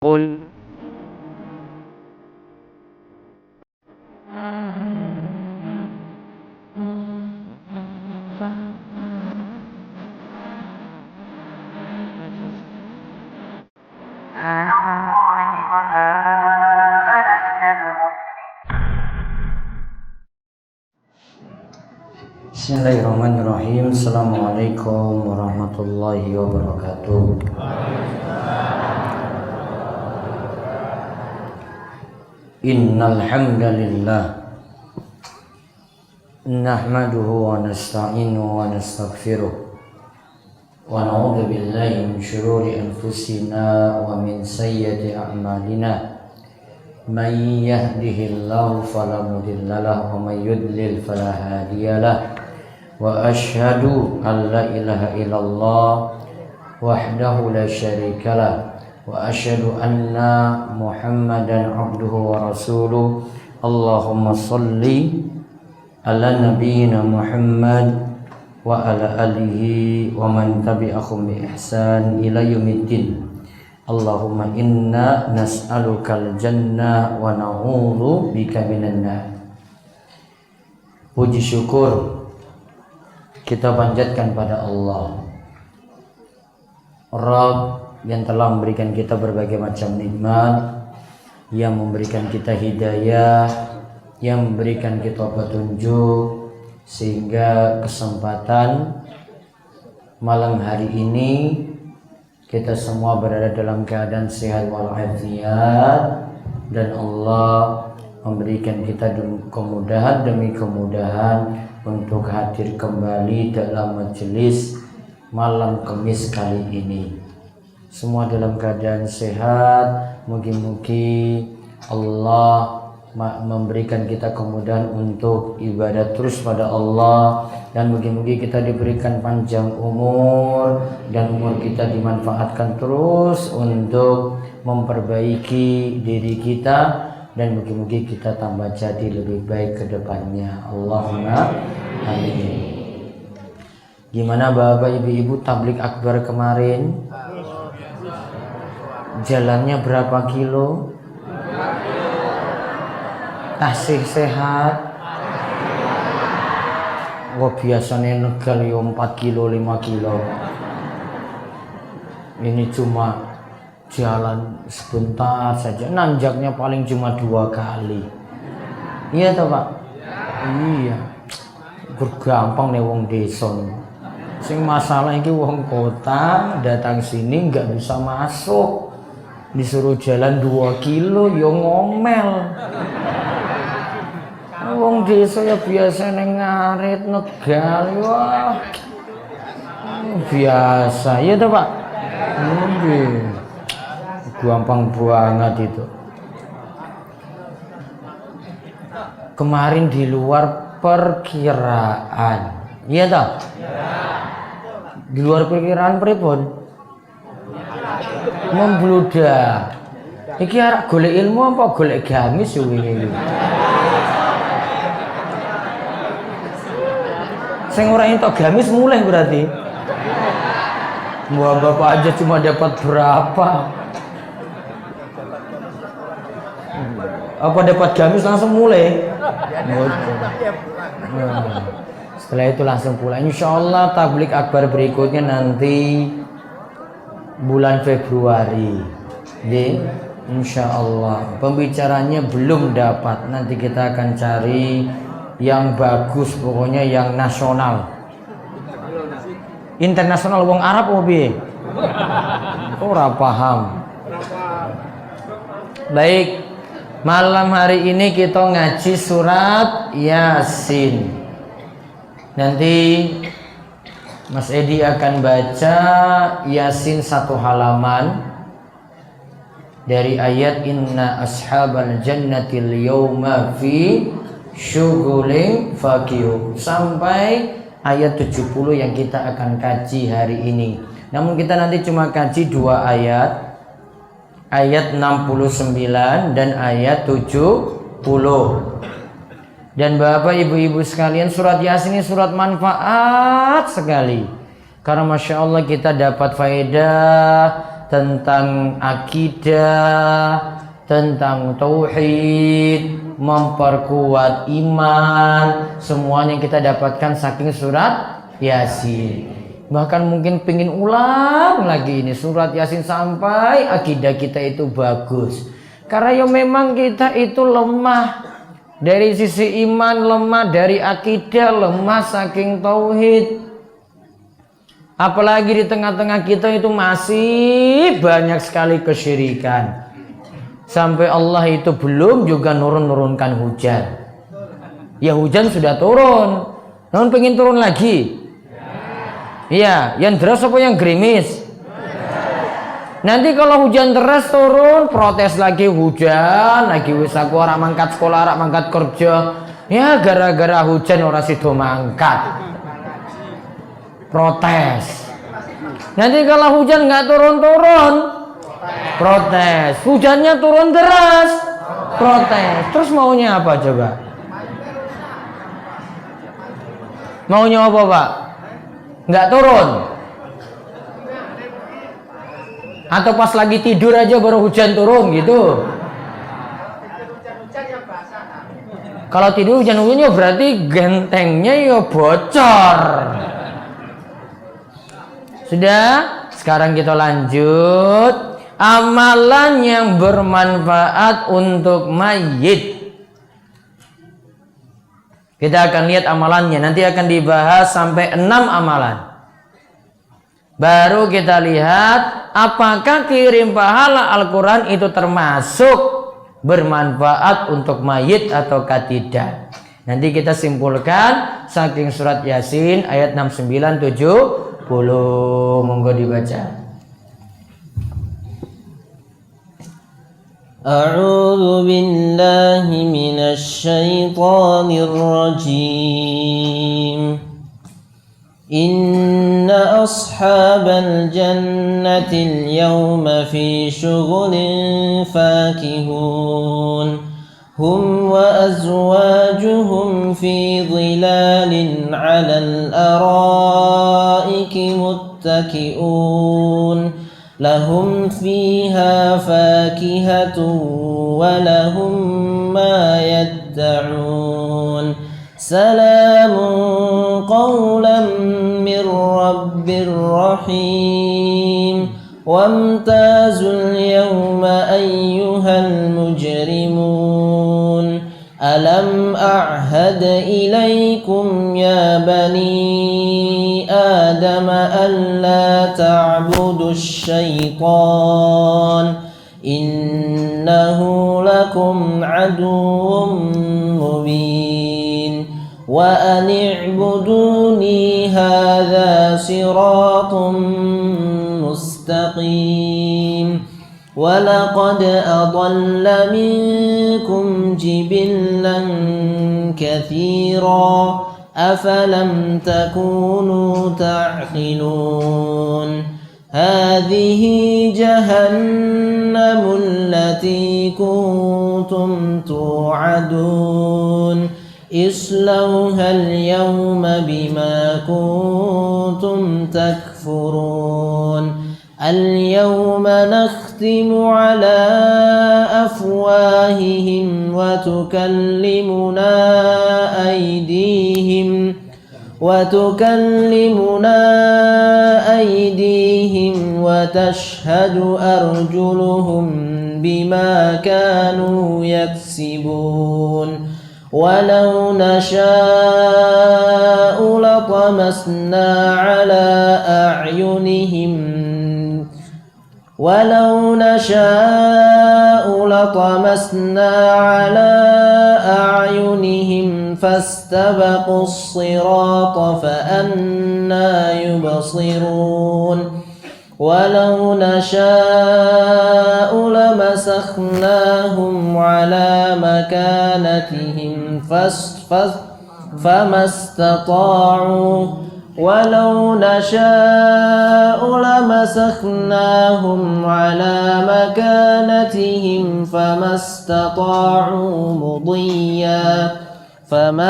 قل Bismillahirrahmanirrahim. Assalamualaikum warahmatullahi wabarakatuh. Innal hamdalillah nahmaduhu wa nasta'inuhu wa nastaghfiruh wa na'udzu billahi min shururi anfusina wa min sayyiati a'malina. Man yahdihillahu fala mudilla lahu wa man yudlil fala hadiyalah. Wa asyhadu an la ilaha illallah wahdahu la syarikalah wa asyhadu anna Muhammadan abduhu wa rasuluh. Allahumma shalli ala nabiyyina Muhammad wa ala alihi wa man tabi'ahum bi ihsan ila yaumiddin. Allahumma inna nas'alukal jannah wa na'udzu bika minan nar. Puji syukur kita panjatkan pada Allah, Rabb yang telah memberikan kita berbagai macam nikmat, yang memberikan kita hidayah, yang memberikan kita petunjuk, sehingga kesempatan malam hari ini kita semua berada dalam keadaan sehat walafiat, dan Allah memberikan kita kemudahan demi kemudahan untuk hadir kembali dalam majelis malam Kamis kali ini. Semua dalam keadaan sehat. Mugi-mugi Allah memberikan kita kemudahan untuk ibadah terus pada Allah, dan mugi-mugi kita diberikan panjang umur dan umur kita dimanfaatkan terus untuk memperbaiki diri kita, dan mugi-mugi kita tambah jadi lebih baik ke depannya. Allahumma amin. Gimana Bapak Ibu tablik akbar kemarin? Jalannya berapa kilo? Tasih sehat? Wah, biasanya negal yo 4 kilo 5 kilo. Ini cuma jalan sebentar saja, nanjaknya paling cuma 2 kali. Iya toh Pak? Iya. Gampang nih wong desa. Sing masalah iki wong kota datang sini nggak bisa masuk, disuruh jalan 2 kilo yo ngomel. Wong desa ya biasa neng ngarit negal, wah biasa. Iya toh Pak? Gampang banget itu. Kemarin di luar perkiraan, iya toh? Di luar perkiraan pripun? Membludak. Iki arek golek ilmu apa golek gamis yo wingi. Sing ora entuk gamis mulai berarti. Wah, Bapak aja cuma dapat berapa? Apa dapat gamis langsung mulai? Setelah itu langsung pulang. Insyaallah tablik akbar berikutnya nanti bulan Februari. Insyaallah. Pembicaranya belum dapat. Nanti kita akan cari yang bagus, pokoknya yang nasional. Internasional wong Arab obi. Ora paham. Baik, malam hari ini kita ngaji surat Yasin. Nanti Mas Edi akan baca Yasin 1 halaman dari ayat inna ashabal jannatil yawma fi syughulin fakihun sampai ayat 70 yang kita akan kaji hari ini. Namun kita nanti cuma kaji 2 ayat, ayat 69 dan ayat 70. Dan Bapak Ibu-ibu sekalian, surat Yasin ini surat manfaat sekali. Karena Masya Allah kita dapat faedah tentang akidah, tentang tauhid, memperkuat iman, semuanya kita dapatkan saking surat Yasin. Bahkan mungkin pengen ulang lagi ini surat Yasin sampai akidah kita itu bagus. Karena ya memang kita itu lemah dari sisi iman, lemah dari akidah, lemah saking tauhid. Apalagi di tengah-tengah kita itu masih banyak sekali kesyirikan. Sampai Allah itu belum juga nurunkan hujan. Ya hujan sudah turun, namun pengen turun lagi. Iya, yang deras apa yang gerimis? Nanti kalau hujan deras turun, protes lagi hujan, lagi wis aku ora mangkat sekolah, ora mangkat kerja. Ya gara-gara hujan ora sido mangkat. Protes. Nanti kalau hujan nggak turun-turun, protes. Hujannya turun deras, protes. Terus maunya apa coba? Maunya apa, Pak? Nggak turun? Atau pas lagi tidur aja baru hujan turun gitu? Kalau tidur hujan-hujannya berarti gentengnya ya bocor. Sudah? Sekarang kita lanjut. Amalan yang bermanfaat untuk mayit. Kita akan lihat amalannya. Nanti akan dibahas sampai 6 amalan. Baru kita lihat apakah kirim pahala Al-Quran itu termasuk bermanfaat untuk mayit ataukah tidak. Nanti kita simpulkan saking surat Yasin ayat 69-70. Monggo dibaca. A'udzu billahi minasy syaithanir rajim. Inna ashabal jannati al-yawma fi syughulin fakihun. Hum wa azwajuhum fi dhilalin 'alal araiki muttaki'un. Lahum fiha fakihatun wa lahum ma yadda'un. Salamun qawlan min rabbir rahim. Wamtazul yawma ayyuhal mujrimun. Alam a'had ilaykum ya bani Adam alla ta'budu syaitan innahu lakum aduwwum mubin wa an i'buduni hadha siratun mustaqim. وَلَقَدْ أَضَلَّ مِنكُمْ جِبِلًّا كَثِيرًا أَفَلَمْ تَكُونُوا تَعْقِلُونَ هَذِهِ جَهَنَّمُ الَّتِي كُنتُمْ تُوعَدُونَ اصْلَوْهَا الْيَوْمَ بِمَا كُنتُمْ تَكْفُرُونَ اليوم نختم على أفواههم وتكلمنا أيديهم وتشهد أرجلهم بما كانوا يكسبون ولو نشاء لطمسنا على أعينهم فاستبقوا الصراط فأنى يبصرون ولو نشاء لمسخناهم على مكانتهم فما استطاعوا ولو نشاء لمسخناهم على مكانتهم فما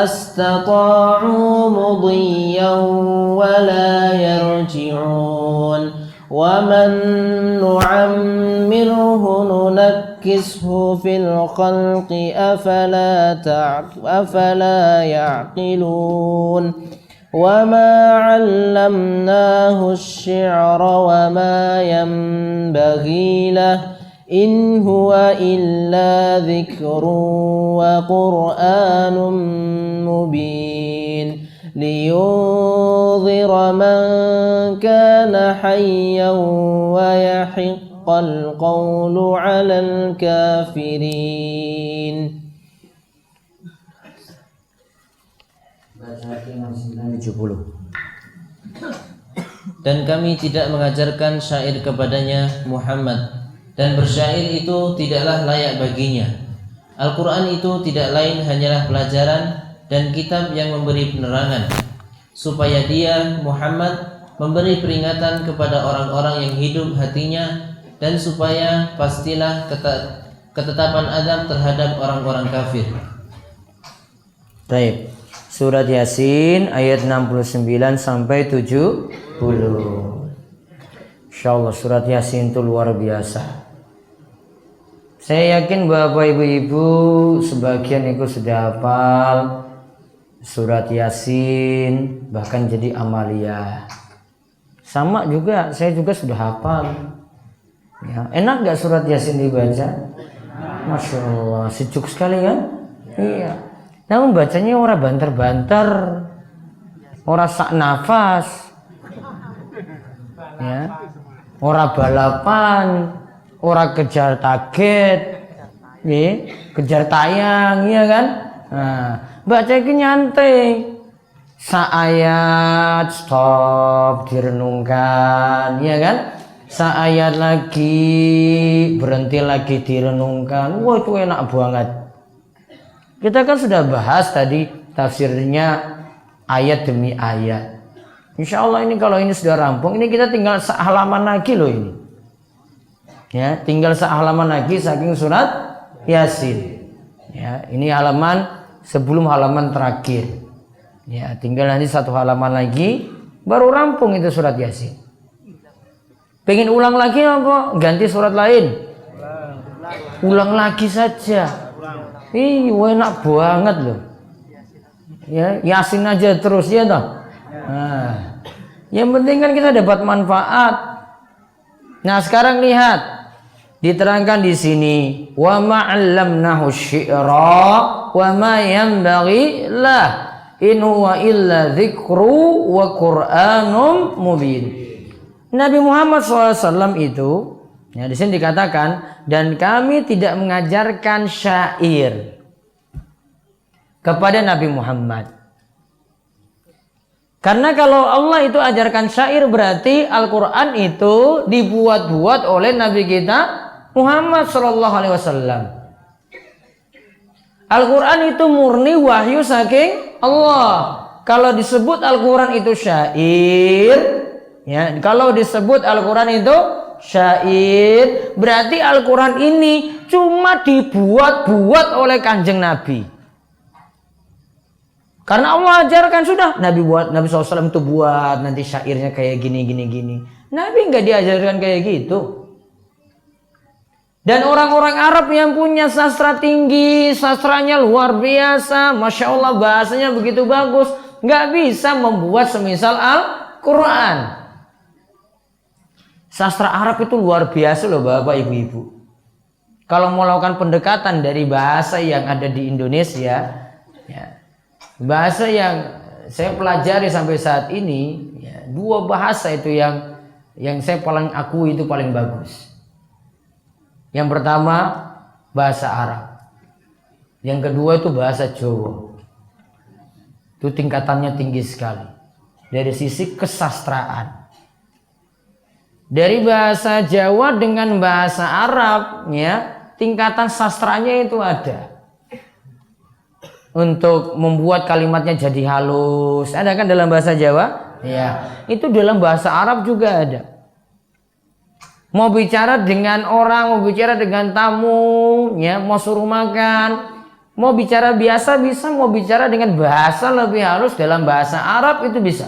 استطاعوا مضيا ولا يرجعون ومن نعمره ننكسه في الخلق أفلا يعقلون وما علمناه الشعر وما ينبغي له إن هو إلا ذكر وقرآن مبين لينذر من كان حيا ويحق القول على الكافرين. Dan kami tidak mengajarkan syair kepadanya Muhammad, dan bersyair itu tidaklah layak baginya. Al-Quran itu tidak lain hanyalah pelajaran dan kitab yang memberi penerangan, supaya dia Muhammad memberi peringatan kepada orang-orang yang hidup hatinya, dan supaya pastilah ketetapan azab terhadap orang-orang kafir. Baik. Surat Yasin ayat 69 sampai 70. Insyaallah surat Yasin itu luar biasa. Saya yakin Bapak Ibu sebagian itu sudah hafal surat Yasin, bahkan jadi amalia. Sama juga, saya juga sudah hafal. Ya, enak gak surat Yasin dibaca? Masya Allah, sejuk sekali kan? Iya. Namun bacanya ora banter-banter, ora sak nafas, ya, ora balapan, ora kejar target, ya, kejar tayang, ya kan? Nah, baca ini nyantai, saayat stop direnungkan, ya kan? Saayat lagi berhenti lagi direnungkan, wah itu enak banget. Kita kan sudah bahas tadi tafsirnya ayat demi ayat. Insya Allah ini kalau ini sudah rampung, ini kita tinggal sehalaman lagi loh ini. Ya, tinggal sehalaman lagi saking surat Yasin. Ya, ini halaman sebelum halaman terakhir. Ya, tinggal nanti satu halaman lagi baru rampung itu surat Yasin. Pengen ulang lagi apa? Ganti surat lain. Ulang lagi saja. Ih, enak banget loh. Ya, Yasin aja terus ya toh. Nah, yang penting kan kita dapat manfaat. Nah, sekarang lihat diterangkan di sini, wa ma'allamnahu syi'ra wa ma yanbaghi lah in huwa illa dzikru wa qur'anum mubin. Nabi Muhammad SAW itu, ya, di sini dikatakan, dan kami tidak mengajarkan syair kepada Nabi Muhammad. Karena kalau Allah itu ajarkan syair berarti Al-Quran itu dibuat-buat oleh Nabi kita Muhammad SAW. Al-Quran itu murni wahyu saking Allah. Kalau disebut Al-Quran itu syair, ya, kalau disebut Al-Quran itu syair, berarti Al-Quran ini cuma dibuat-buat oleh Kanjeng Nabi. Karena Allah ajarkan sudah, Nabi SAW itu buat nanti syairnya kayak gini. Nabi nggak diajarkan kayak gitu. Dan orang-orang Arab yang punya sastra tinggi, sastranya luar biasa, Masya Allah bahasanya begitu bagus, nggak bisa membuat semisal Al-Quran. Sastra Arab itu luar biasa loh Bapak Ibu-Ibu. Kalau mau melakukan pendekatan dari bahasa yang ada di Indonesia, ya, bahasa yang saya pelajari sampai saat ini, ya, dua bahasa itu yang saya paling akui itu paling bagus. Yang pertama bahasa Arab, yang kedua itu bahasa Jawa. Itu tingkatannya tinggi sekali dari sisi kesastraan. Dari bahasa Jawa dengan bahasa Arab, ya, tingkatan sastranya itu ada. Untuk membuat kalimatnya jadi halus, ada kan dalam bahasa Jawa? Ya, itu dalam bahasa Arab juga ada. Mau bicara dengan orang, mau bicara dengan tamu, ya, mau suruh makan, mau bicara biasa bisa, mau bicara dengan bahasa lebih halus dalam bahasa Arab itu bisa.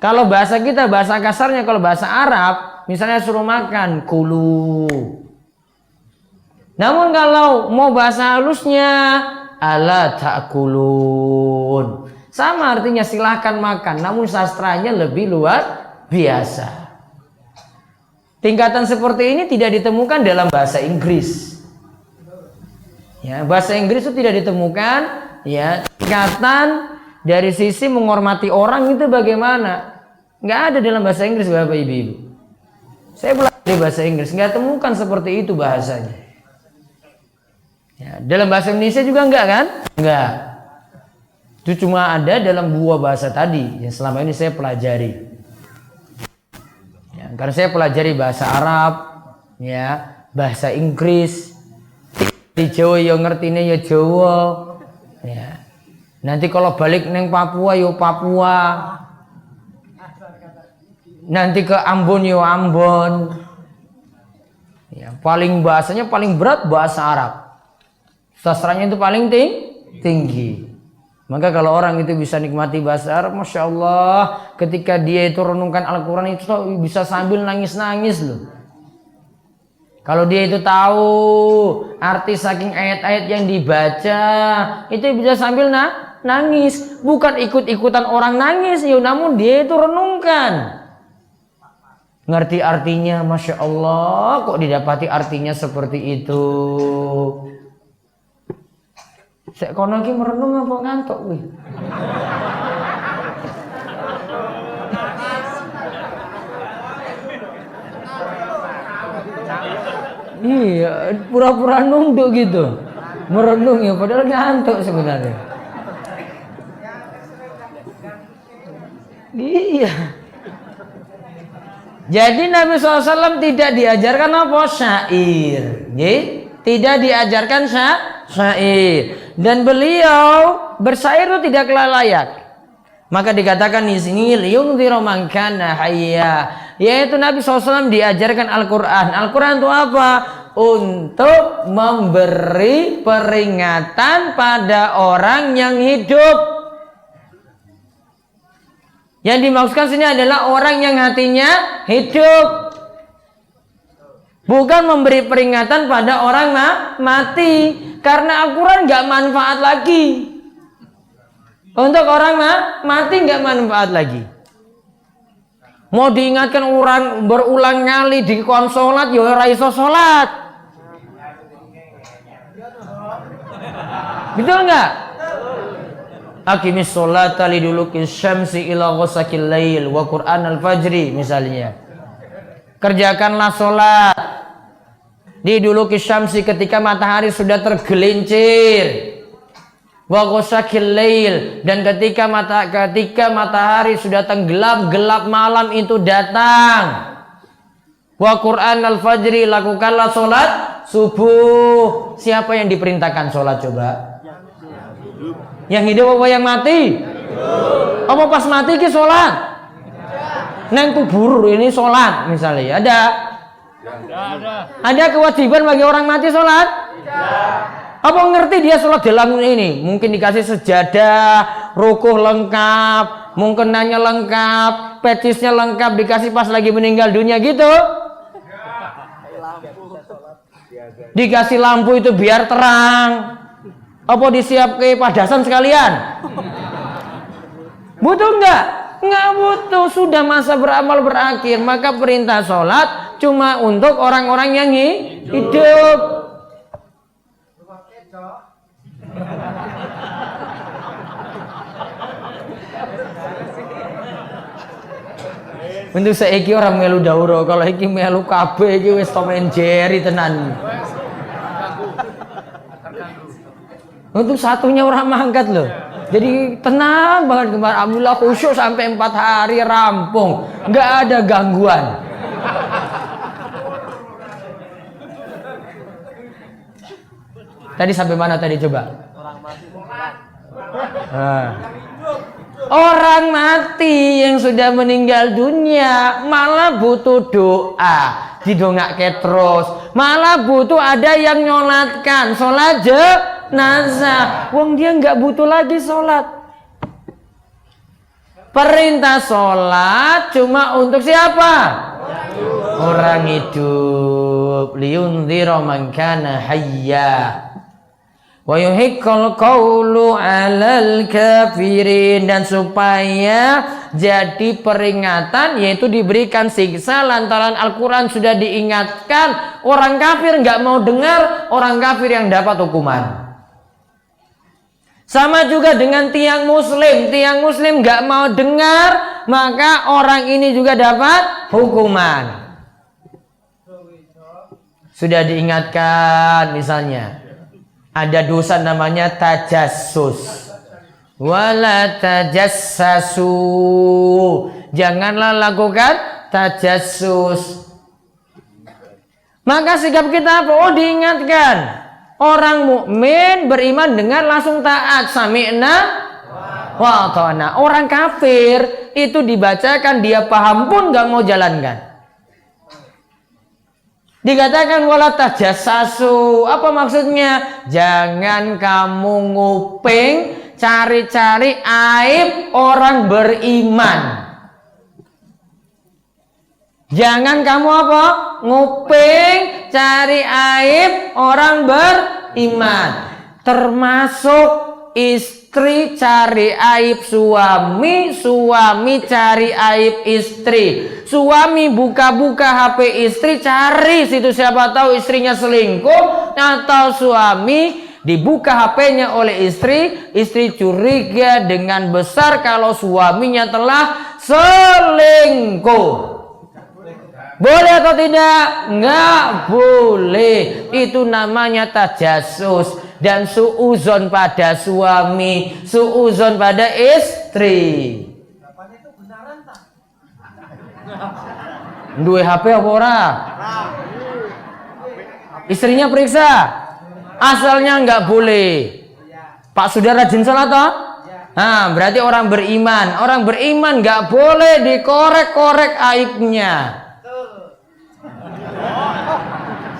Kalau bahasa kita, bahasa kasarnya, kalau bahasa Arab, misalnya suruh makan, kulu. Namun kalau mau bahasa halusnya, ala ta'kulun. Sama artinya silahkan makan, namun sastranya lebih luar biasa. Tingkatan seperti ini tidak ditemukan dalam bahasa Inggris. Ya, bahasa Inggris itu tidak ditemukan, ya, tingkatan dari sisi menghormati orang itu bagaimana? Nggak ada dalam bahasa Inggris, Bapak Ibu. Saya belajar bahasa Inggris, nggak temukan seperti itu bahasanya. Ya, dalam bahasa Indonesia juga enggak kan? Enggak. Itu cuma ada dalam dua bahasa tadi yang selama ini saya pelajari. Ya, karena saya pelajari bahasa Arab, ya, bahasa Inggris. Di Jawa yang ngertine ya Jawa. Ya. Nanti kalau balik neng Papua yo Papua. Nanti ke Ambon yo Ambon. Ya, paling bahasanya paling berat bahasa Arab. Sastranya itu paling tinggi. Maka kalau orang itu bisa nikmati bahasa Arab, Masya Allah, ketika dia itu renungkan Al-Quran itu bisa sambil nangis-nangis loh. Kalau dia itu tahu arti saking ayat-ayat yang dibaca, itu bisa sambil nangis. Bukan ikut-ikutan orang nangis, ya, namun dia itu renungkan. Ngerti artinya, Masya Allah, kok didapati artinya seperti itu. Sek kono iki merenung apa ngantuk kuwi? Iya, pura-pura nunduk gitu. Merenung ya padahal ngantuk sebenarnya. Iya. Jadi Nabi SAW tidak diajarkan apa? Syair. Tidak diajarkan syair. Dan beliau bersyair itu tidak layak. Maka dikatakan di sini liyungdziru man kana hayya, yaitu Nabi SAW diajarkan Al-Quran. Al-Quran itu apa? Untuk memberi peringatan pada orang yang hidup. Yang dimaksudkan sini adalah orang yang hatinya hidup. Bukan memberi peringatan pada orang mati. Karena Al-Quran gak manfaat lagi. Untuk orang mati gak manfaat lagi. Mau diingatkan orang berulang kali di konsolat, ya ora iso salat. Betul nggak? Aqimis sholata liduluki syamsi ila ghasaqil lail wa Qur'an al-fajri misalnya. Kerjakanlah sholat liduluki syamsi ketika matahari sudah tergelincir. Wa ghasaqil lail, dan ketika matahari sudah tenggelam, gelap malam itu datang. Wa Qur'an al-fajri, lakukanlah sholat subuh. Siapa yang diperintahkan sholat coba? Yang hidup apa yang mati? Apa pas mati ki sholat? Neng kubur ini sholat misalnya. Ada kewajiban bagi orang mati sholat? Apa ngerti dia sholat dalam ini? Mungkin dikasih sejadah, rukuh lengkap, mungkin nanya lengkap, petisnya lengkap, dikasih pas lagi meninggal dunia gitu. Dikasih lampu itu biar terang. Apa disiap ke padasan sekalian? Butuh enggak? Enggak butuh. Sudah masa beramal berakhir. Maka perintah sholat cuma untuk orang-orang yang hidup. Untuk saiki orang melu dauro, kalau iki melu kabeh iki wis Tom and Jerry tenan. Untuk satunya orang mangkat loh. Jadi tenang banget kemarin, alhamdulillah khusyuk sampai 4 hari rampung, nggak ada gangguan. Tadi sampai mana tadi coba? Orang mati yang sudah meninggal dunia malah butuh doa, didongake terus. Malah butuh ada yang nyolatkan, sholat jenazah. Wong dia nggak butuh lagi sholat. Perintah sholat cuma untuk siapa? Orang hidup. Liyundhira man kana hayya wa yuhiqqal qawlu 'alal kafirin, dan supaya jadi peringatan, yaitu diberikan siksa lantaran Al-Quran sudah diingatkan. Orang kafir nggak mau dengar, orang kafir yang dapat hukuman. Sama juga dengan tiang muslim nggak mau dengar, maka orang ini juga dapat hukuman. Sudah diingatkan, misalnya ada dosa namanya tajassus. Wala tajassasu, janganlah lakukan tajassus. Maka sikap kita apa? Oh, diingatkan. Orang mukmin beriman dengan langsung taat, sami'na wa ata'na. Orang kafir itu dibacakan, dia paham pun nggak mau jalankan. Dikatakan wala tajassasu, apa maksudnya? Jangan kamu nguping, cari-cari aib orang beriman. Jangan kamu apa? Nguping, cari aib orang beriman. Termasuk istri cari aib suami, suami cari aib istri. Suami buka-buka HP istri, cari situ siapa tahu istrinya selingkuh, atau suami dibuka HP-nya oleh istri, istri curiga dengan besar kalau suaminya telah selingkuh. Boleh atau tidak? Enggak boleh. Itu namanya tajassus dan suuzon pada suami, suuzon pada istri. Duwe HP apa ora? Istrinya periksa. Asalnya enggak boleh. Pak sudah rajin salat toh? Nah, berarti orang beriman. Orang beriman enggak boleh dikorek-korek aibnya.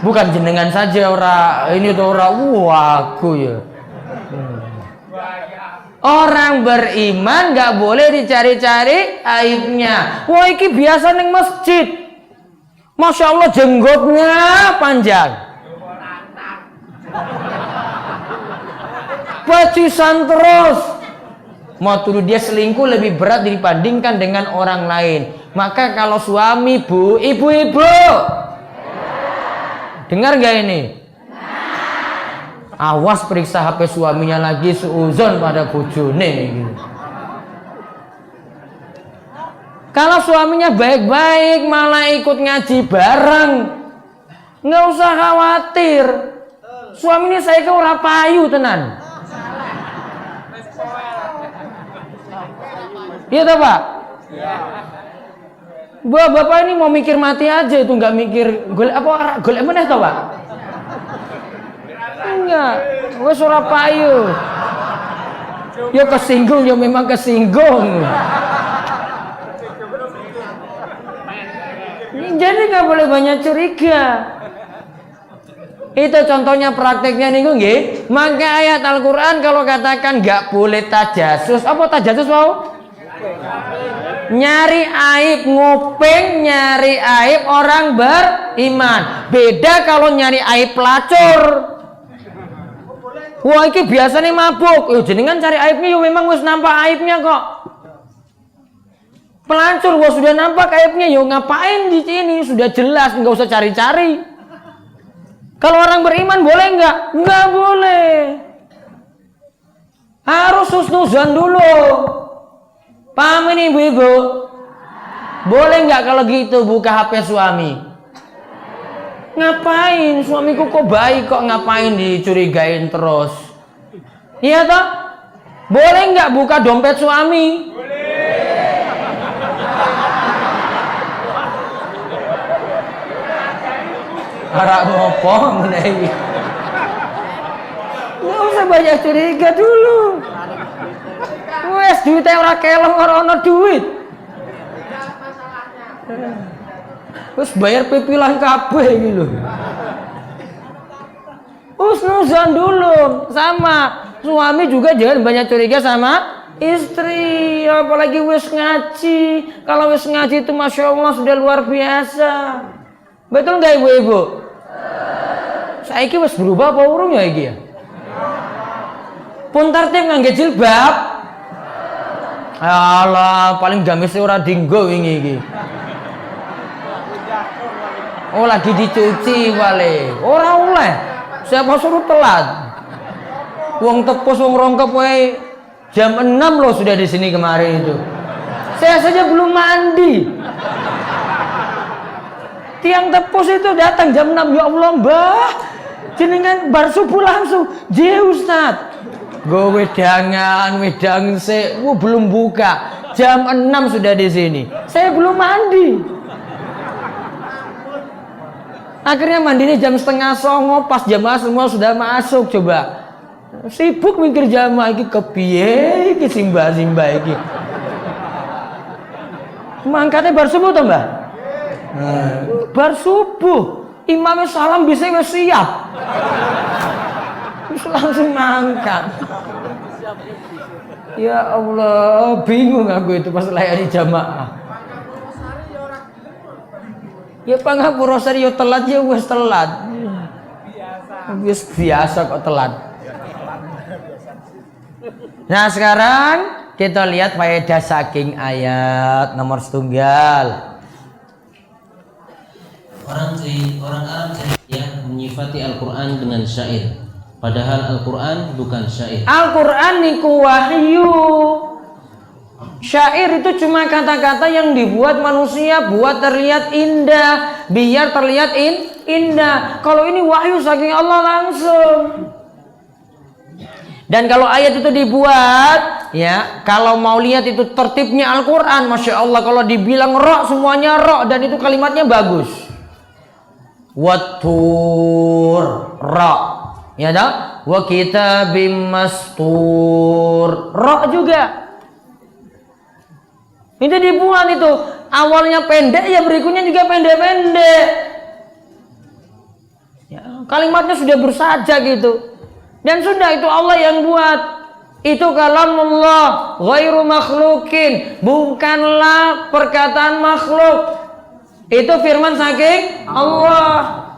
Bukan jenengan saja ora, ini tuh ora aku ya. Orang beriman nggak boleh dicari-cari aibnya. Wah, iki biasa neng masjid. Masya Allah jenggotnya panjang. Pacisan terus. Mau tuduh dia selingkuh lebih berat dibandingkan dengan orang lain. Maka kalau suami, bu, ibu-ibu, dengar gak ini? Awas periksa HP suaminya lagi, suuzon pada bojone gitu. Kalau suaminya baik-baik malah ikut ngaji bareng, nggak usah khawatir. Suami ini saya ke ora payu tenan. Iya toh Pak? Bapak ini mau mikir mati aja, itu nggak mikir golek apa, golek meneh toh Pak? Enggak, wes ora payu. Ya kesinggung, ya memang kesinggung. Jadi nggak boleh banyak curiga. Itu contohnya prakteknya nih nggih. Maka ayat Al-Qur'an kalau katakan nggak boleh tajassus, apa tajassus mau? Nyari aib, nguping nyari aib orang beriman. Beda kalau nyari aib pelacur. Wah, ini biasa nih mabuk. Jenengan cari aibnya, yo memang wis nampak aibnya kok. Pelacur, wah sudah nampak aibnya, yo ngapain di sini? Sudah jelas, nggak usah cari-cari. Kalau orang beriman boleh nggak? Nggak boleh. Harus husnuzan dulu. Paham ini ibu-ibu? Boleh nggak kalau gitu buka HP suami? Ngapain? Suamiku kok baik kok, ngapain dicurigain terus? Iya toh? Boleh nggak buka dompet suami? Boleh. Harap ngopo menehi. Nggak usah banyak curiga dulu. Wes duitnya ora kelem ora ono duit. Terus bayar pipilan kabeh iki lho. Husnuzan dulu. Sama suami juga jangan banyak curiga sama istri, apalagi wis ngaji. Kalau wis ngaji itu Masya Allah sudah luar biasa. Betul nggak ibu-ibu? Saiki wis berubah apa urung ya iki ya? Pun tertib ngangge jilbab. Alah, paling gamis ora dinggo wingi iki. Oh lagi dicuci wale. Ora oleh. Siapa suruh telat? Wong tepus wong rongkep wae jam 6 loh sudah di sini kemarin itu. Saya saja belum mandi. Tiang tepus itu datang jam 6. Ya Allah, Mbah. Jenengan bar subuh langsung. Je Ustaz. Go wedangan sik. Belum buka. Jam 6 sudah di sini. Saya belum mandi. Akhirnya mandinya jam 8:30, pas jamaah semua sudah masuk. Coba sibuk mikir jamaah iki kepiye iki simba iki. Mangkatnya bar subuh to, Mbah? Bar subuh, imamnya salam bisa wis siap. Wis langsung mangkat. Ya Allah, bingung aku itu pas layani jamaah. Ya pangapura yo telat ya wis telat. Wis biasa kok telat. Nah sekarang kita lihat faedah saking ayat nomor setunggal. Orang Arab jahiliyah menyifati Al-Quran dengan syair, padahal Al-Quran bukan syair. Al-Quran niku wahyu. Syair itu cuma kata-kata yang dibuat manusia buat terlihat indah, biar terlihat indah. Kalau ini wahyu saking Allah langsung. Dan kalau ayat itu dibuat, ya, kalau mau lihat itu tertibnya Al-Quran, Masya Allah, kalau dibilang ro, semuanya ro, dan itu kalimatnya bagus. Wattur ro, ya dah. Wa kitabim mastur ro juga. Itu dibuat itu awalnya pendek ya berikutnya juga pendek-pendek. Ya, kalimatnya sudah bersaja gitu. Dan sudah itu Allah yang buat. Itu kalamullah ghairu makhlukin, bukanlah perkataan makhluk. Itu firman saking Allah.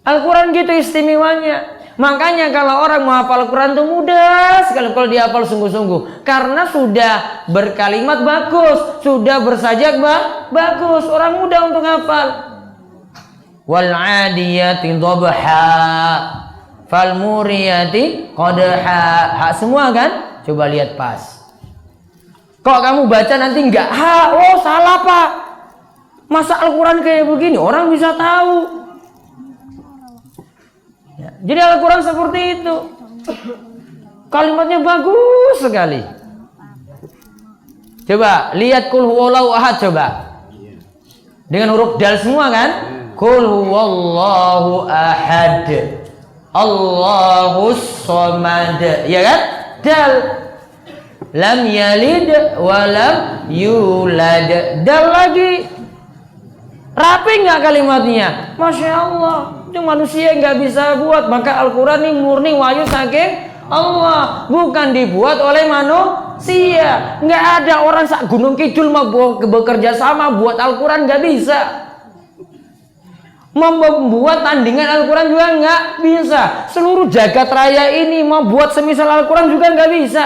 Al-Quran gitu istimewanya. Makanya kalau orang mau hafal Al-Quran itu mudah sekali kalau dia hafal sungguh-sungguh. Karena sudah berkalimat bagus, sudah bersajak bagus. Orang mudah untuk hafal. Wal 'adiyati dhabha, fal muriyati qadha. Hak semua kan? Coba lihat pas. Kok kamu baca nanti enggak ha? Oh salah Pak. Masa Al-Quran kayak begini? Orang bisa tahu. Jadi Al-Quran seperti itu. Kalimatnya bagus sekali. Coba lihat kul huwallahu ahad coba. Dengan huruf dal semua kan? Kul huwallahu ahad. Allahus somad. Ya kan? Dal. Lam yalid wa lam yulad. Dal lagi. Rapi nggak kalimatnya? Masya Allah. Itu manusia nggak bisa buat. Maka Al-Quran ini murni wahyu saking Allah, bukan dibuat oleh manusia. Nggak ada orang sak gunung kidul mau bekerja sama buat Al-Quran, nggak bisa. Membuat tandingan Al-Quran juga nggak bisa. Seluruh jagat raya ini mau buat semisal Al-Quran juga nggak bisa.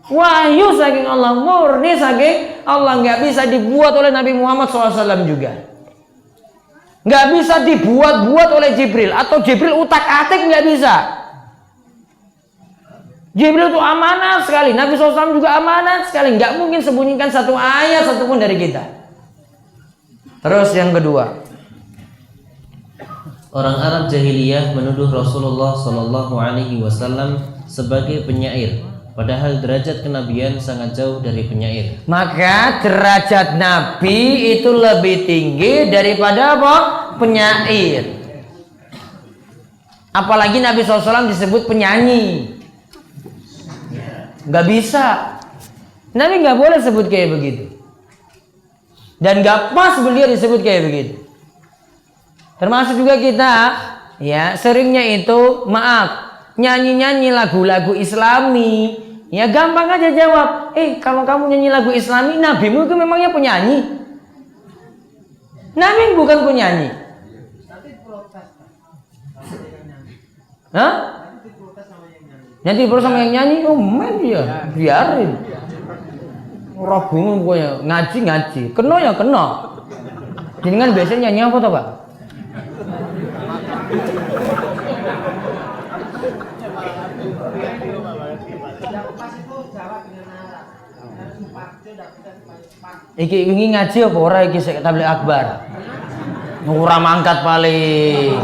Wahyu saking Allah, murni saking Allah, nggak bisa dibuat oleh Nabi Muhammad SAW juga. Nggak bisa dibuat-buat oleh Jibril atau Jibril utak-atik, nggak bisa. Jibril itu amanah sekali, Nabi SAW juga amanah sekali, nggak mungkin sembunyikan satu ayat satupun dari kita. Terus yang kedua, orang Arab jahiliyah menuduh Rasulullah SAW sebagai penyair, padahal derajat kenabian sangat jauh dari penyair. Maka derajat Nabi itu lebih tinggi daripada apa? Penyair. Apalagi Nabi SAW disebut penyanyi. Nggak bisa. Nabi nggak boleh sebut kayak begitu. Dan nggak pas beliau disebut kayak begitu. Termasuk juga kita, ya seringnya itu maaf. nyanyi-nyanyi lagu-lagu Islami, ya gampang aja jawab. Kalau kamu nyanyi lagu Islami, nabimu itu memangnya penyanyi? Nabi bukan penyanyi. Hah? Nanti protes sama yang nyanyi, oh main dia, biarin. Orang bingung pokoknya, ngaji, kena ya kena. Jadi kan biasanya nyanyi apa tuh Pak? Iki wingi ngaji apa ora iki sik tabligh akbar. Ora mangkat paling.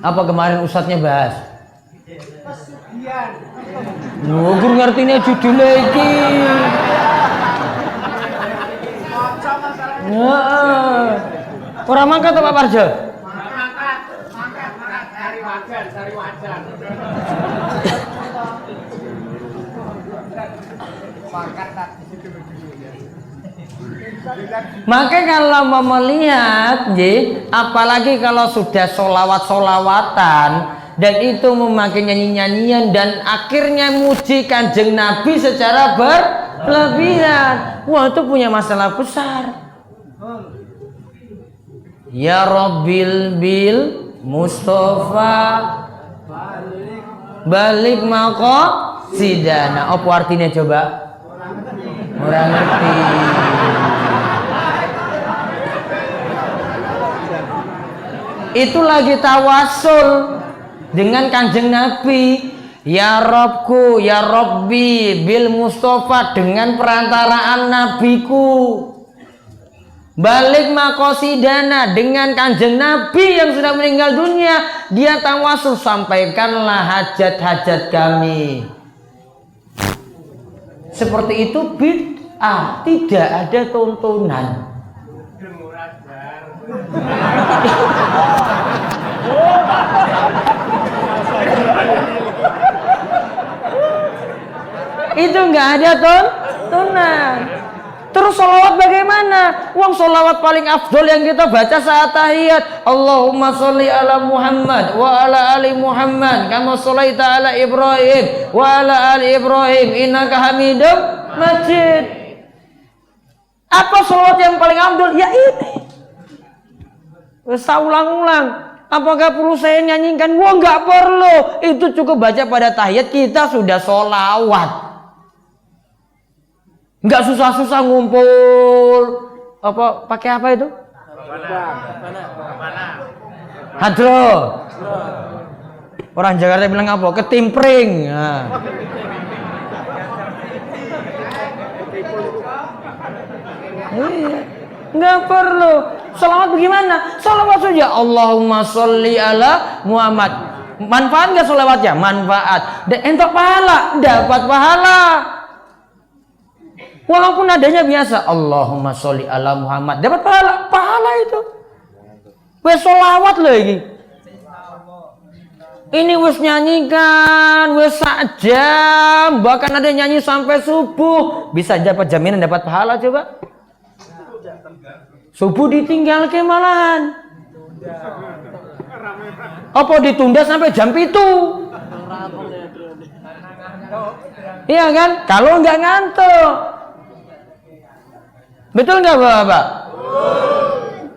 Apa kemarin ustadznya bahas? Gur ngertine judulnya iki. Ora mangkat apa Pak Parjo? Mangkat cari wajan. Maka kalau mau melihat, apalagi kalau sudah solawat-solawatan dan itu memakai nyanyi-nyanyian dan akhirnya muji Kanjeng Nabi secara berlebihan, wah itu punya masalah besar. Ya Rabbil bil Mustafa balik maqasidana. Apa artinya coba? Orang ngerti. Itu lagi tawasul dengan Kanjeng Nabi. Ya Robku, ya Robbi bil Mustafa, dengan perantaraan nabiku. Balik makosidana, dengan Kanjeng Nabi yang sudah meninggal dunia, dia tawasul, sampaikanlah hajat-hajat kami. Seperti itu bid'ah, tidak ada tontonan. Itu nggak ada tontonan. Terus sholawat bagaimana? Uang sholawat paling afdol yang kita baca saat tahiyat, Allahumma sholli ala Muhammad wa ala ali Muhammad kama sholaita ala Ibrahim wa ala ali Ibrahim innaka hamidum majid. Apa sholawat yang paling afdol? Ya ini. Saya ulang-ulang. Apakah perlu saya nyanyikan? Wah, nggak perlu. Itu cukup baca pada tahiyat kita sudah sholawat. Nggak susah-susah ngumpul apa pakai apa itu? Hadro. Orang Jakarta bilang apa? Ketimpring. Nah. Nggak perlu. Salawat bagaimana? Salawat saja. Allahumma sholli ala Muhammad. Manfaat nggak salawatnya? Manfaat. Dan entok pahala, dapat pahala. Walaupun adanya biasa, Allahumma sholli ala Muhammad, dapat pahala itu. Wes sholawat lagi. Ini wes nyanyikan, wes sak jam, bahkan ada nyanyi sampai subuh, bisa dapat jaminan dapat pahala coba. Subuh ditinggal ke malahan. Apa ditunda sampai jam 7? Iya kan? Kalau nggak ngantuk. Betul nggak Bapak?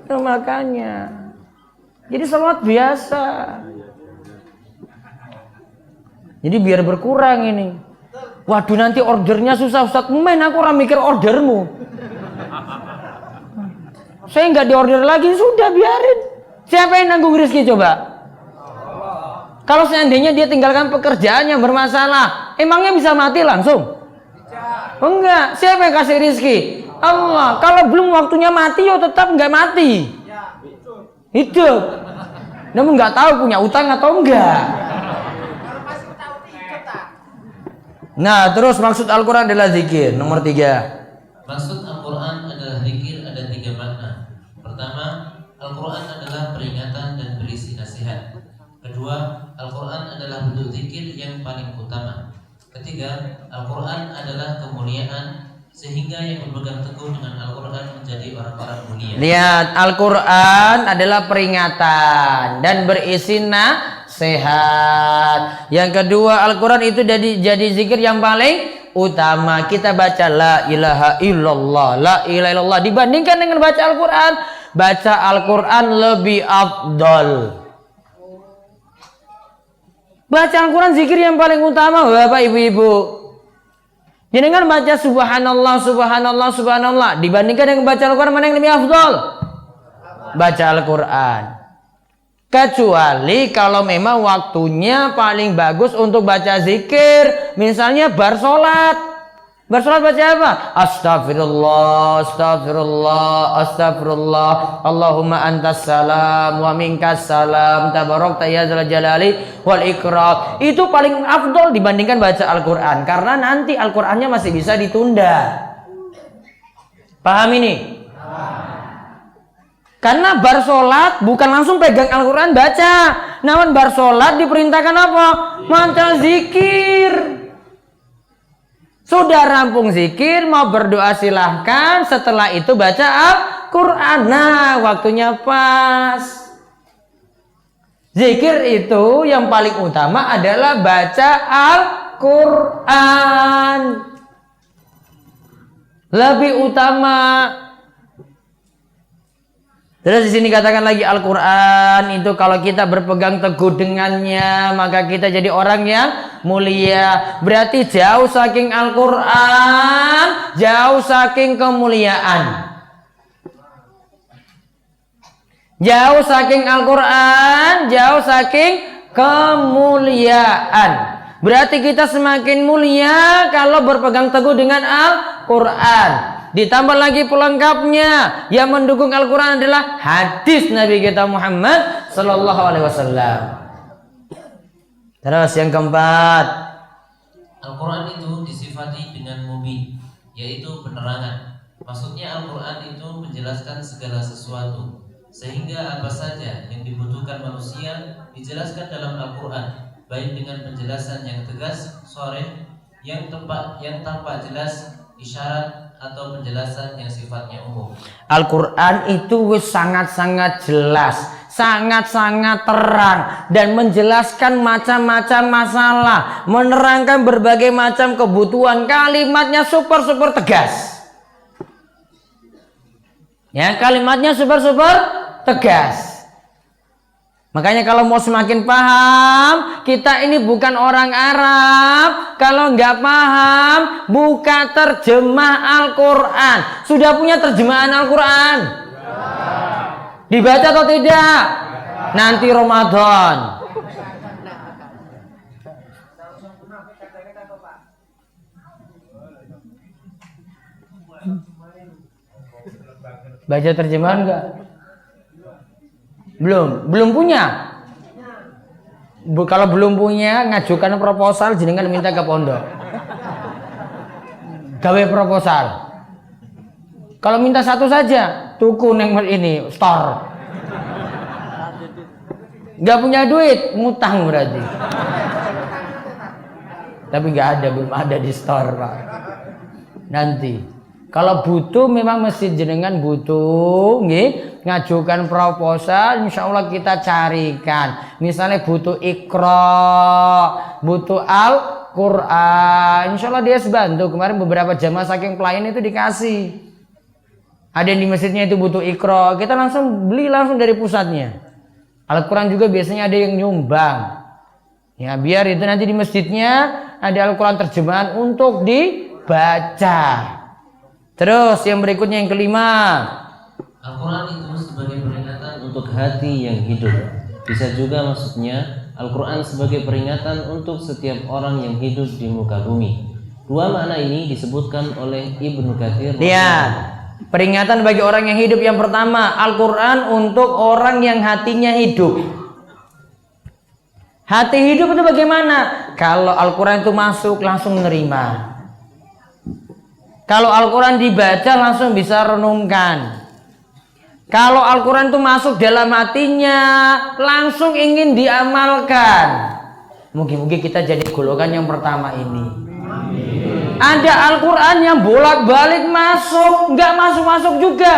Itu makanya. Jadi salawat biasa. Jadi biar berkurang ini. Waduh nanti ordernya susah Ustaz. Main aku orang mikir ordermu. Saya nggak diorder lagi, sudah biarin. Siapa yang nanggung rezeki coba? Kalau seandainya dia tinggalkan pekerjaan yang bermasalah, emangnya bisa mati langsung? Enggak. Siapa yang kasih rezeki? Allah. Kalau belum waktunya mati, yo tetap nggak mati. Hidup. Namun nggak tahu punya utang atau enggak. Nah, terus maksud Al-Quran adalah zikir. Nomor 3. Maksud Al-Quran adalah zikir ada 3 makna. Pertama, Al-Quran adalah peringatan dan berisi nasihat. Kedua, Al-Quran adalah bentuk zikir yang paling utama. Ketiga, Al-Quran adalah kemuliaan, sehingga yang berpegang teguh dengan Al-Quran menjadi orang-orang mulia. Lihat, Al-Quran adalah peringatan dan berisi nasihat. sehat. Yang kedua, Al-Quran itu jadi zikir yang paling utama. Kita baca la ilaha illallah, la ilaha illallah dibandingkan dengan baca Al-Quran. Baca Al-Quran lebih afdol. Baca Al-Quran zikir yang paling utama, Bapak Ibu-ibu. Jangan baca subhanallah, subhanallah, subhanallah dibandingkan dengan baca Al-Quran, mana yang lebih afdol? Baca Al-Quran. Kecuali kalau memang waktunya paling bagus untuk baca zikir, misalnya bar sholat. Bar sholat baca apa? Astagfirullah, astagfirullah, astagfirullah. Allahumma antas salam wa minkas salam. Tabarakta ya dzal jalali wal ikram. Itu paling afdol dibandingkan baca Al-Quran. Karena nanti Al-Qurannya masih bisa ditunda. Paham ini? Karena bar sholat bukan langsung pegang Al-Quran baca. Namun bar sholat diperintahkan apa? Baca zikir. Sudah rampung zikir, mau berdoa silahkan. Setelah itu baca Al-Quran. Nah, waktunya pas. Zikir itu yang paling utama adalah baca Al-Quran. Lebih utama. Terus di sini katakan lagi Al-Quran itu kalau kita berpegang teguh dengannya maka kita jadi orang yang mulia. Berarti jauh saking Al-Quran, jauh saking kemuliaan. Jauh saking Al-Quran, jauh saking kemuliaan. Berarti kita semakin mulia kalau berpegang teguh dengan Al-Quran. Ditambah lagi pelengkapnya yang mendukung Al-Quran adalah hadis Nabi kita Muhammad Sallallahu Alaihi Wasallam. Terus yang keempat, Al-Quran itu disifati dengan mubin, yaitu penerangan. Maksudnya Al-Quran itu menjelaskan segala sesuatu, sehingga apa saja yang dibutuhkan manusia dijelaskan dalam Al-Quran, baik dengan penjelasan yang tegas, sharih, yang tanpa jelas, isyarat, atau penjelasan yang sifatnya umum. Al-Quran itu sangat-sangat jelas, sangat-sangat terang, dan menjelaskan macam-macam masalah, menerangkan berbagai macam kebutuhan. Kalimatnya super tegas. Ya, kalimatnya super tegas. Makanya kalau mau semakin paham, kita ini bukan orang Arab. Kalau nggak paham, buka terjemah Al-Quran. Sudah punya terjemahan Al-Quran? Dibaca atau tidak? Nanti Ramadan. Baca terjemahan nggak? Belum punya. Kalau belum punya, ngajukan proposal, jenengan minta ke pondok. Gawe proposal. Kalau minta satu saja, tuku neng ini store. Gak punya duit, ngutang berarti. Tapi belum ada di store, Pak. Nanti. Kalau butuh memang mesti jenengan butuh, ngajukan proposal, insya Allah kita carikan. Misalnya butuh Iqra, butuh Al-Quran, insya Allah dia bantu. Kemarin beberapa jamaah saking pelayan itu dikasih. Ada yang di masjidnya itu butuh Iqra, kita langsung beli langsung dari pusatnya. Al-Quran juga biasanya ada yang nyumbang. Ya biar itu nanti di masjidnya ada Al-Quran terjemahan untuk dibaca. Terus yang berikutnya yang kelima, Al-Quran itu sebagai peringatan untuk hati yang hidup. Bisa juga maksudnya Al-Quran sebagai peringatan untuk setiap orang yang hidup di muka bumi. Dua makna ini disebutkan oleh Ibnu Katsir. Lihat, peringatan bagi orang yang hidup yang pertama, Al-Quran untuk orang yang hatinya hidup. Hati hidup itu bagaimana? Kalau Al-Quran itu masuk langsung menerima. Kalau Al-Quran dibaca langsung bisa renungkan. Kalau Al-Quran itu masuk dalam hatinya langsung ingin diamalkan. Mungkin kita jadi golongan yang pertama ini. Ada Al-Quran yang bolak-balik masuk, nggak masuk juga,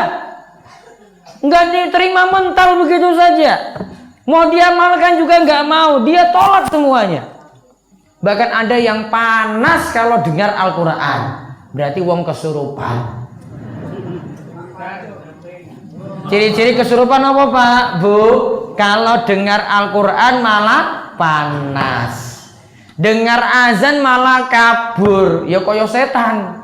nggak diterima mental begitu saja. Mau diamalkan juga nggak mau, dia tolak semuanya. Bahkan ada yang panas kalau dengar Al-Quran, berarti wong kesurupan. Ciri-ciri kesurupan apa Pak, Bu? Kalau dengar Al-Quran malah panas, dengar azan malah kabur, ya koyo setan.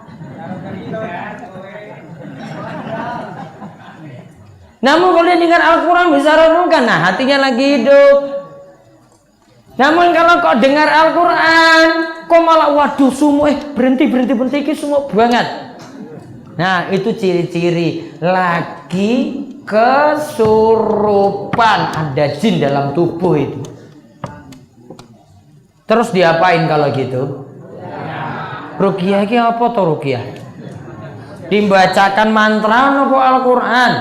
Namun kalau dia dengar Al-Quran bisa renungkan, nah hatinya lagi hidup. Namun kalau kau dengar Al-Quran, kok malah waduh semua berhenti ini semua banget. Nah itu ciri-ciri lagi kesurupan, ada jin dalam tubuh itu. Terus diapain kalau gitu? Ruqyah ini apa tuh ruqyah? Dibacakan mantra nopo Al-Quran?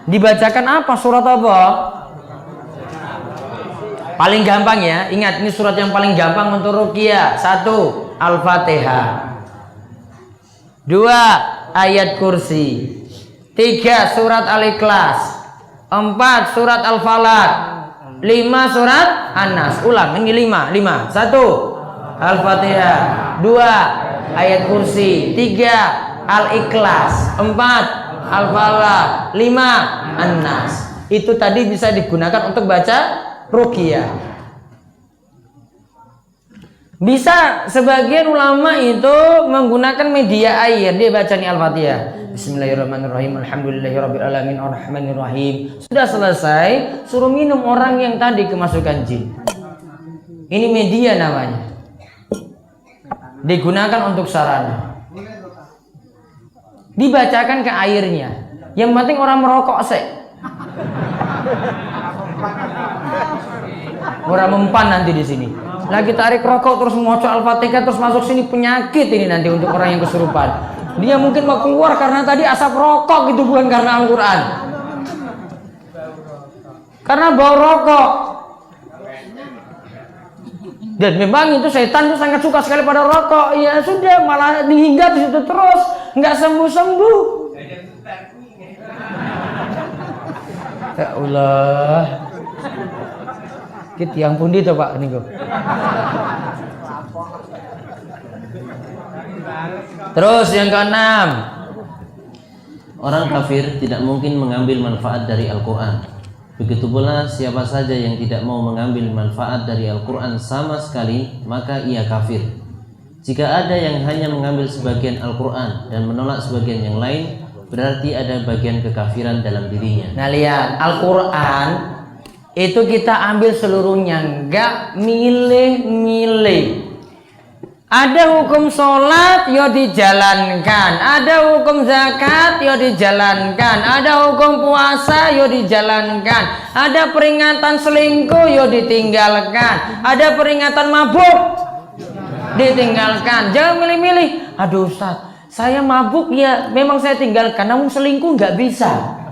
Dibacakan apa? Surat apa? Paling gampang ya, ingat ini surat yang paling gampang untuk ruqyah. 1. Al-Fatihah. 2. Ayat kursi. 3. Surat Al-Ikhlas. 4. Surat Al-Falaq. 5. Surat An-Nas. Ulang, ini 5. 1. Al-Fatihah. 2. Ayat kursi. 3. Al-Ikhlas. 4. Al-Falaq. 5. An-Nas. Itu tadi bisa digunakan untuk baca ruqyah. Bisa sebagian ulama itu menggunakan media air, dia baca nih Al-Fatihah. Bismillahirrahmanirrahim. Alhamdulillahirabbil alamin arrahmanirrahim. Sudah selesai, suruh minum orang yang tadi kemasukan jin. Ini media namanya. Digunakan untuk sarana. Dibacakan ke airnya. Yang penting orang merokok sih. Orang mempan nanti di sini. Lagi tarik rokok terus moco Al-Fatihah terus masuk sini, penyakit ini nanti untuk orang yang kesurupan. Dia mungkin mau keluar karena tadi asap rokok gitu, bukan karena Al-Quran. Karena bau rokok. Dan memang itu setan itu sangat suka sekali pada rokok. Ya sudah, malah dihinggap di situ terus, nggak sembuh-sembuh. Ya Allah. Kita yang pundi tuh Pak niku. Terus yang keenam, orang kafir tidak mungkin mengambil manfaat dari Al-Quran. Begitu pula siapa saja yang tidak mau mengambil manfaat dari Al-Quran sama sekali, maka ia kafir. Jika ada yang hanya mengambil sebagian Al-Quran dan menolak sebagian yang lain, berarti ada bagian kekafiran dalam dirinya. Nah lihat, Al-Quran itu kita ambil seluruhnya, enggak milih-milih. Ada hukum sholat, ya dijalankan. Ada hukum zakat, ya dijalankan. Ada hukum puasa, ya dijalankan. Ada peringatan selingkuh, ya ditinggalkan. Ada peringatan mabuk, ditinggalkan. Jangan milih-milih. Aduh Ustaz, saya mabuk ya memang saya tinggalkan, namun selingkuh nggak bisa.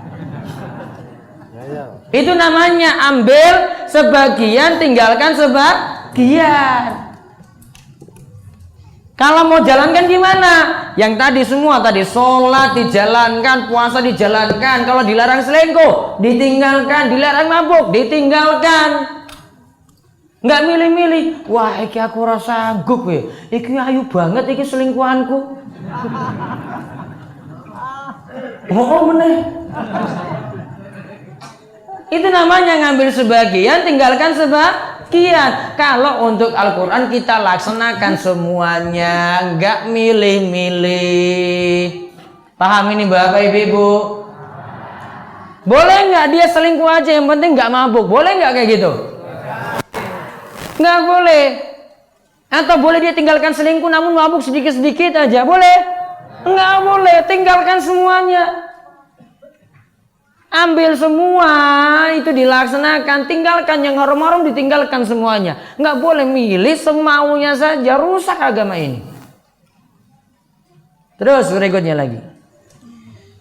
Itu namanya ambil sebagian, tinggalkan sebagian. Kalau mau jalankan gimana? Yang tadi semua tadi, sholat dijalankan, puasa dijalankan. Kalau dilarang selingkuh, ditinggalkan. Dilarang mabuk, ditinggalkan. Nggak milih-milih. Wah, iki aku rasa sanggup ya. Iki ayu banget iki selingkuhanku. Oh meneh. Itu namanya ngambil sebagian, tinggalkan sebagian. Kalau untuk Al-Quran kita laksanakan semuanya, nggak milih-milih. Paham ini Bapak Ibu? Boleh nggak dia selingkuh aja, yang penting nggak mabuk? Boleh nggak kayak gitu? Nggak boleh. Atau boleh dia tinggalkan selingkuh namun mabuk sedikit-sedikit aja? Boleh? Nggak boleh. Tinggalkan semuanya. Ambil semua, itu dilaksanakan. Tinggalkan yang haram-haram, ditinggalkan semuanya. Nggak boleh milih semaunya saja, rusak agama ini. Terus berikutnya lagi.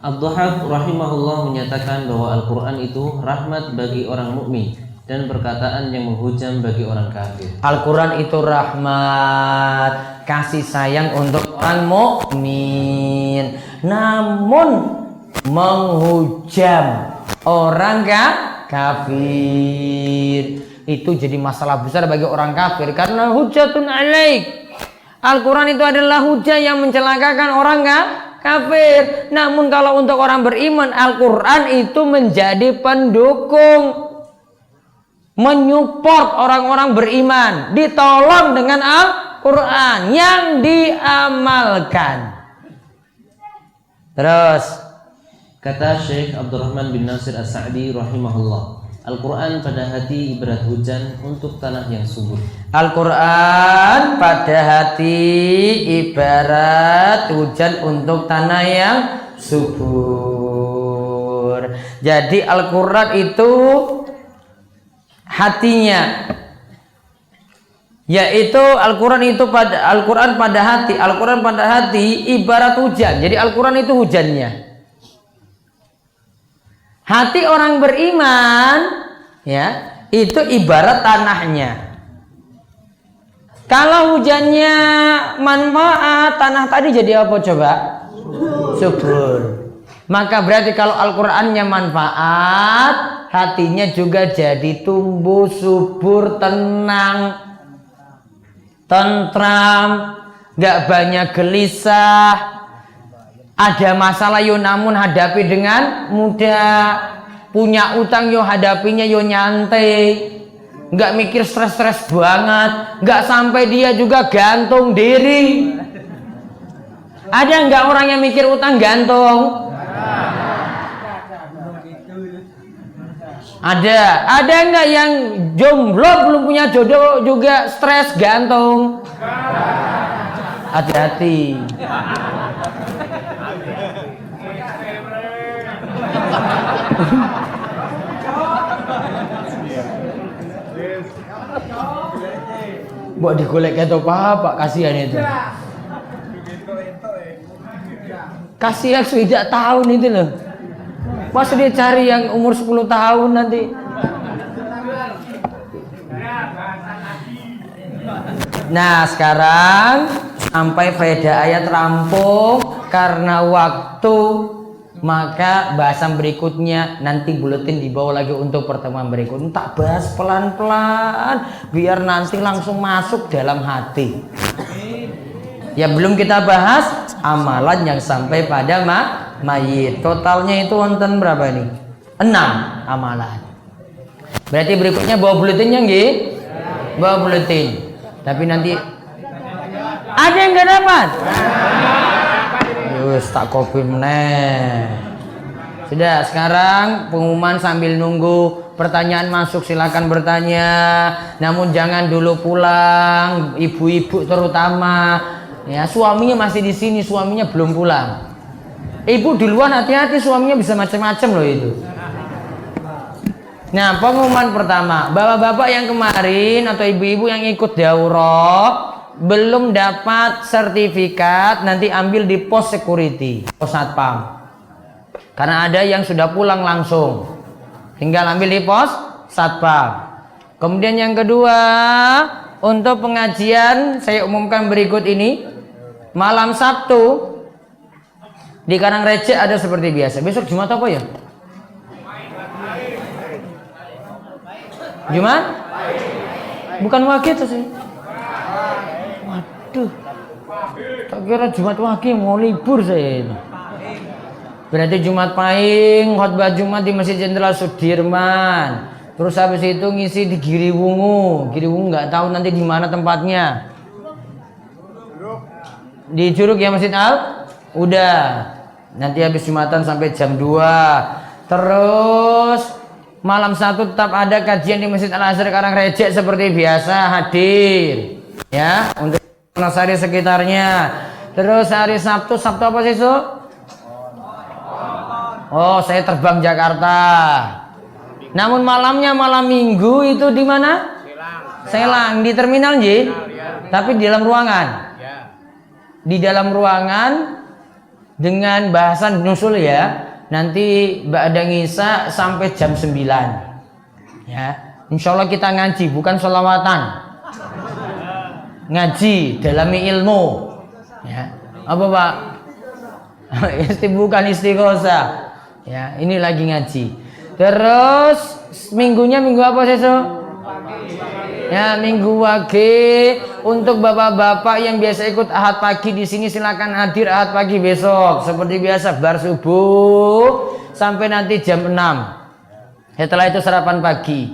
Ad-Dhahhak rahimahullah menyatakan bahwa Al-Quran itu rahmat bagi orang mukmin dan perkataan yang menghujam bagi orang kafir. Al-Quran itu rahmat, kasih sayang untuk orang mukmin. Namun menghujam orang kafir. Itu jadi masalah besar bagi orang kafir karena hujatun alaik. Al-Quran itu adalah hujah yang mencelakakan orang kafir. Namun kalau untuk orang beriman, Al-Quran itu menjadi pendukung, menyupport orang-orang beriman, ditolong dengan Al-Quran yang diamalkan. Terus kata Syekh Abdurrahman bin Nasir As-Sa'di rahimahullah, Al-Quran pada hati ibarat hujan untuk tanah yang subur. Al-Quran pada hati ibarat hujan untuk tanah yang subur. Jadi Al-Quran itu hatinya, yaitu Al-Quran pada hati ibarat hujan. Jadi Al-Quran itu hujannya. Hati orang beriman ya itu ibarat tanahnya. Kalau hujannya manfaat, tanah tadi jadi apa coba? Subur. Maka berarti kalau Al-Qur'annya manfaat, hatinya juga jadi tumbuh subur, tenang, tentram, gak banyak gelisah. Ada masalah yo namun hadapi dengan mudah. Punya utang yo hadapinya yo nyantai. Nggak mikir stres-stres banget. Nggak sampai dia juga gantung diri. Ada nggak orang yang mikir utang gantung? Ada nggak yang jomblo belum punya jodoh juga stres gantung? Hati-hati. Buat digolek atau apa kasihan itu. Kasihan sudah tahun itu loh. Masa dia cari yang umur 10 tahun nanti. Nah sekarang sampai faedah ayat rampung karena waktu. Maka bahasan berikutnya nanti buletin dibawa lagi untuk pertemuan berikutnya. Tak bahas pelan-pelan biar nanti langsung masuk dalam hati. Ya belum kita bahas amalan yang sampai pada mayit. Totalnya itu wonten berapa ini? 6 amalan. Berarti berikutnya bawa buletinnya nggih? Bawa buletin. Tapi nanti ada yang nggak dapat? Wes tak kopi meneh. Sudah, sekarang pengumuman sambil nunggu pertanyaan masuk, silakan bertanya. Namun jangan dulu pulang, ibu-ibu terutama. Ya, suaminya masih di sini, suaminya belum pulang. Ibu duluan hati-hati, suaminya bisa macam-macam loh itu. Nah, pengumuman pertama, bapak-bapak yang kemarin atau ibu-ibu yang ikut daurah belum dapat sertifikat, nanti ambil di pos security, pos satpam. Karena ada yang sudah pulang langsung, tinggal ambil di pos satpam. Kemudian yang kedua, untuk pengajian saya umumkan berikut ini. Malam Sabtu di Karangrecek ada seperti biasa. Besok Jumat apa ya? Jumat? Bukan Wage itu sih. Waduh, tak kira Jumat Wage mau libur saya itu. Berarti Jumat Pahing, khotbah Jumat di Masjid Jenderal Sudirman. Terus habis itu ngisi di Giriwungu. Giriwungu nggak tahu nanti di mana tempatnya. Di Curug ya Masjid Al? Udah. Nanti habis Jumatan sampai jam 2. Terus malam Sabtu tetap ada kajian di Masjid Al Azhar Karangrecek seperti biasa, hadir. Ya, untuk Nasari sekitarnya. Terus hari Sabtu apa sih, Su? Oh, saya terbang Jakarta. Namun malamnya malam Minggu itu di mana? Selang, di terminal J. Tapi di dalam ruangan. Di dalam ruangan dengan bahasan nusul ya. Nanti ba'da ngisa sampai jam 9. Ya, insyaallah kita ngaji, bukan sholawatan. Ngaji, dalami ilmu. Ya. Apa Pak? Bukan istighosah. Ya, ini lagi ngaji. Terus minggunya minggu apa sesuk? Ya, minggu wage. Untuk bapak-bapak yang biasa ikut ahad pagi di sini silakan hadir ahad pagi besok. Seperti biasa bar subuh sampai nanti jam 6. Setelah itu sarapan pagi.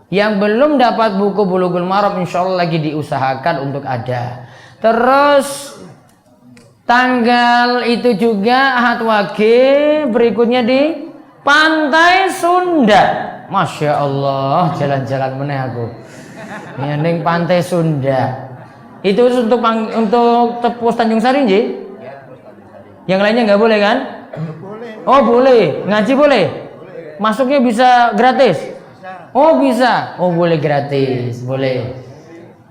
Yang belum dapat buku Bulughul Maram insyaallah lagi diusahakan untuk ada. Terus tanggal itu juga ahad wage berikutnya di Pantai Sunda. Masya Allah, jalan-jalan meneh aku. Ya, neng Pantai Sunda. Itu untuk tepus Tanjung Sari nggih? Yang lainnya nggak boleh kan? Oh boleh, ngaji boleh. Masuknya bisa gratis. Oh bisa, oh boleh gratis, boleh.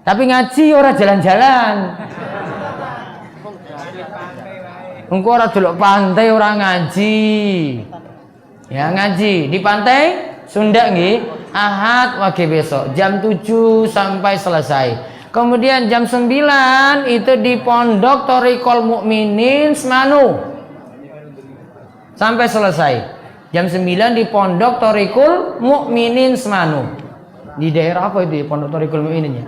Tapi ngaji ora jalan-jalan. Engko ora delok pantai ora ngaji. Ya ngaji di Pantai Sunda nggih. Ahad wage besok jam 7 sampai selesai. Kemudian jam 9 itu di Pondok Thoriqul Mukminin Semanu. Sampai selesai. Jam 9 di Pondok Thoriqul Mukminin Semanu. Di daerah apa itu ya Pondok Thoriqul Mukminin ya?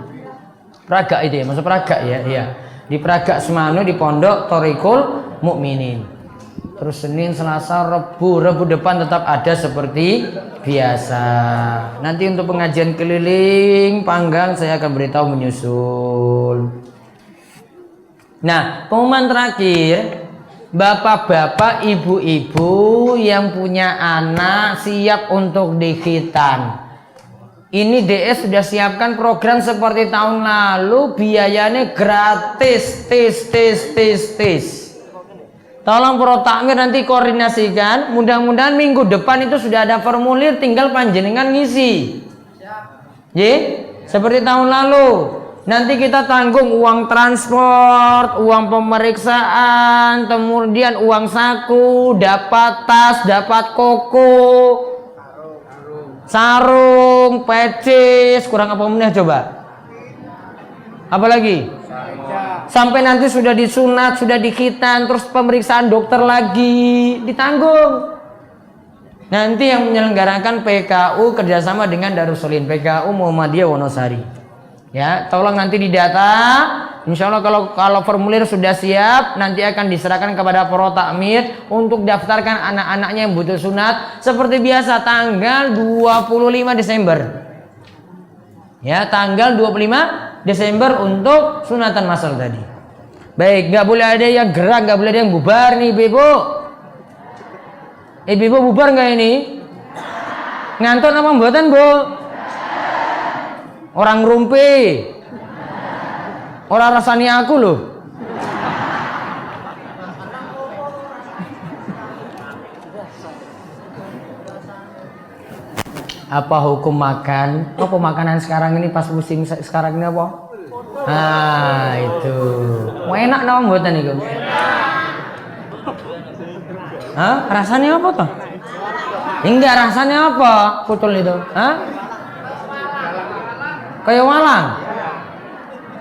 Praga itu ya, masuk Praga ya, iya. Di Praga Semanu di Pondok Thoriqul Mukminin. Terus Senin, Selasa, Rebu depan tetap ada seperti biasa. Nanti untuk pengajian keliling Panggang saya akan beritahu menyusul. Nah, pengumuman terakhir, bapak-bapak, ibu-ibu yang punya anak siap untuk dikhitan. Ini DS sudah siapkan program seperti tahun lalu, biayanya gratis, tes. Tolong Pro Takmir nanti koordinasikan. Mudah-mudahan minggu depan itu sudah ada formulir, tinggal panjenengan ngisi. Ye, seperti tahun lalu. Nanti kita tanggung uang transport, uang pemeriksaan, kemudian uang saku, dapat tas, dapat koko, sarung, pecis, kurang apa meneh coba? Apa lagi? Sampai nanti sudah disunat, sudah dikhitan, terus pemeriksaan dokter lagi ditanggung. Nanti yang menyelenggarakan PKU kerjasama dengan Darussolin, PKU Muhammadiyah Wonosari. Ya, tolong nanti didata. Insya Allah kalau formulir sudah siap, nanti akan diserahkan kepada Pro Takmir untuk daftarkan anak-anaknya yang butuh sunat. Seperti biasa tanggal 25 Desember. Ya, tanggal 25 Desember untuk sunatan masal tadi. Baik, nggak boleh ada yang gerak, nggak boleh ada yang bubar nih, Ibu. Ibu bubar nggak ini? Nganton apa mboten, Bu? Orang rumpi. Orang rasani aku loh. Apa hukum makan? Apa makanan sekarang ini pas musim sekarang ini apa? Ah itu. Enak nama buatan itu. Hah? Rasanya apa toh? Enggak, rasanya apa? Putul itu. Hah? Kayak walang.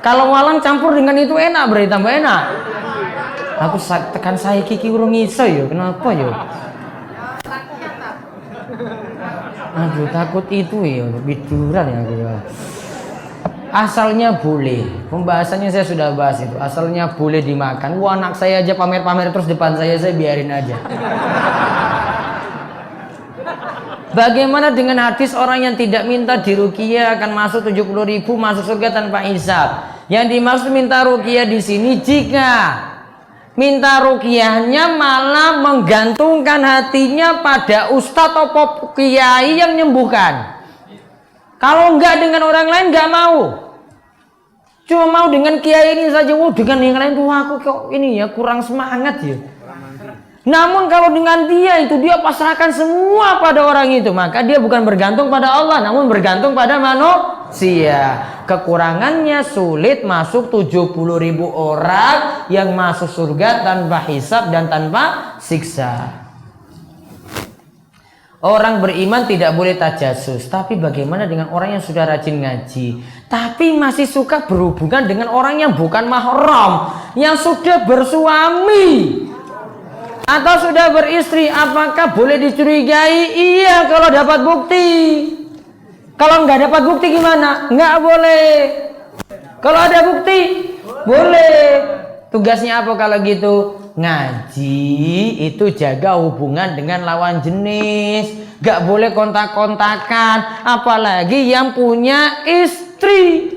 Kalau walang campur dengan itu enak, berarti tambah enak. Aku tekan saya kiki urung iso yo. Kenapa yo? Aduh takut itu ya, biduran ya aku ya. Asalnya boleh, pembahasannya saya sudah bahas itu. Asalnya boleh dimakan. Wah anak saya aja pamer-pamer terus depan saya biarin aja. Bagaimana dengan hadis orang yang tidak minta diruqyah akan masuk 70.000 masuk surga tanpa hisab? Yang dimaksud minta ruqyah di sini jika minta ruqyahnya malah menggantungkan hatinya pada ustadz atau kiai yang menyembuhkan. Kalau enggak dengan orang lain enggak mau. Cuma mau dengan kiai ini saja. Dengan yang lain tuh aku kok ini ya kurang semangat ya. Namun kalau dengan dia itu dia pasrahkan semua pada orang itu, maka dia bukan bergantung pada Allah namun bergantung pada manusia. Kekurangannya sulit masuk 70.000 orang yang masuk surga tanpa hisab dan tanpa siksa. Orang beriman tidak boleh tajasus. Tapi bagaimana dengan orang yang sudah rajin ngaji tapi masih suka berhubungan dengan orang yang bukan mahram, yang sudah bersuami? Atau sudah beristri, apakah boleh dicurigai? Iya kalau dapat bukti. Kalau nggak dapat bukti gimana? Nggak boleh. Kalau ada bukti, boleh. Tugasnya apa kalau gitu? Ngaji itu jaga hubungan dengan lawan jenis. Nggak boleh kontak-kontakan, apalagi yang punya istri.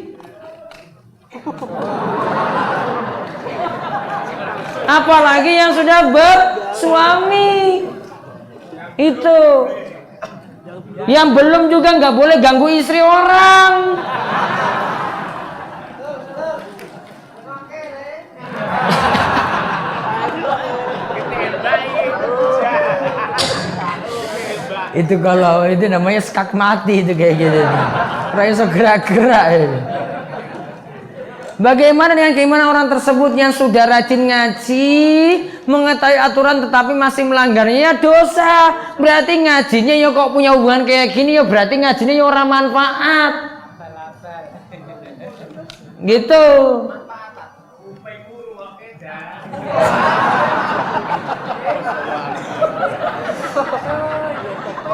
Apalagi yang sudah bersuami. Itu yang belum juga nggak boleh ganggu istri orang. Itu kalau itu namanya skak mati itu kayak gitu. Raiso gerak-gerak itu. Bagaimana dengan keimanan orang tersebut yang sudah rajin ngaji, mengetahui aturan tetapi masih melanggarnya? Ya dosa. Berarti ngajinya ya kok punya hubungan kayak gini, ya berarti ngajinya ya orang manfaat. Gitu.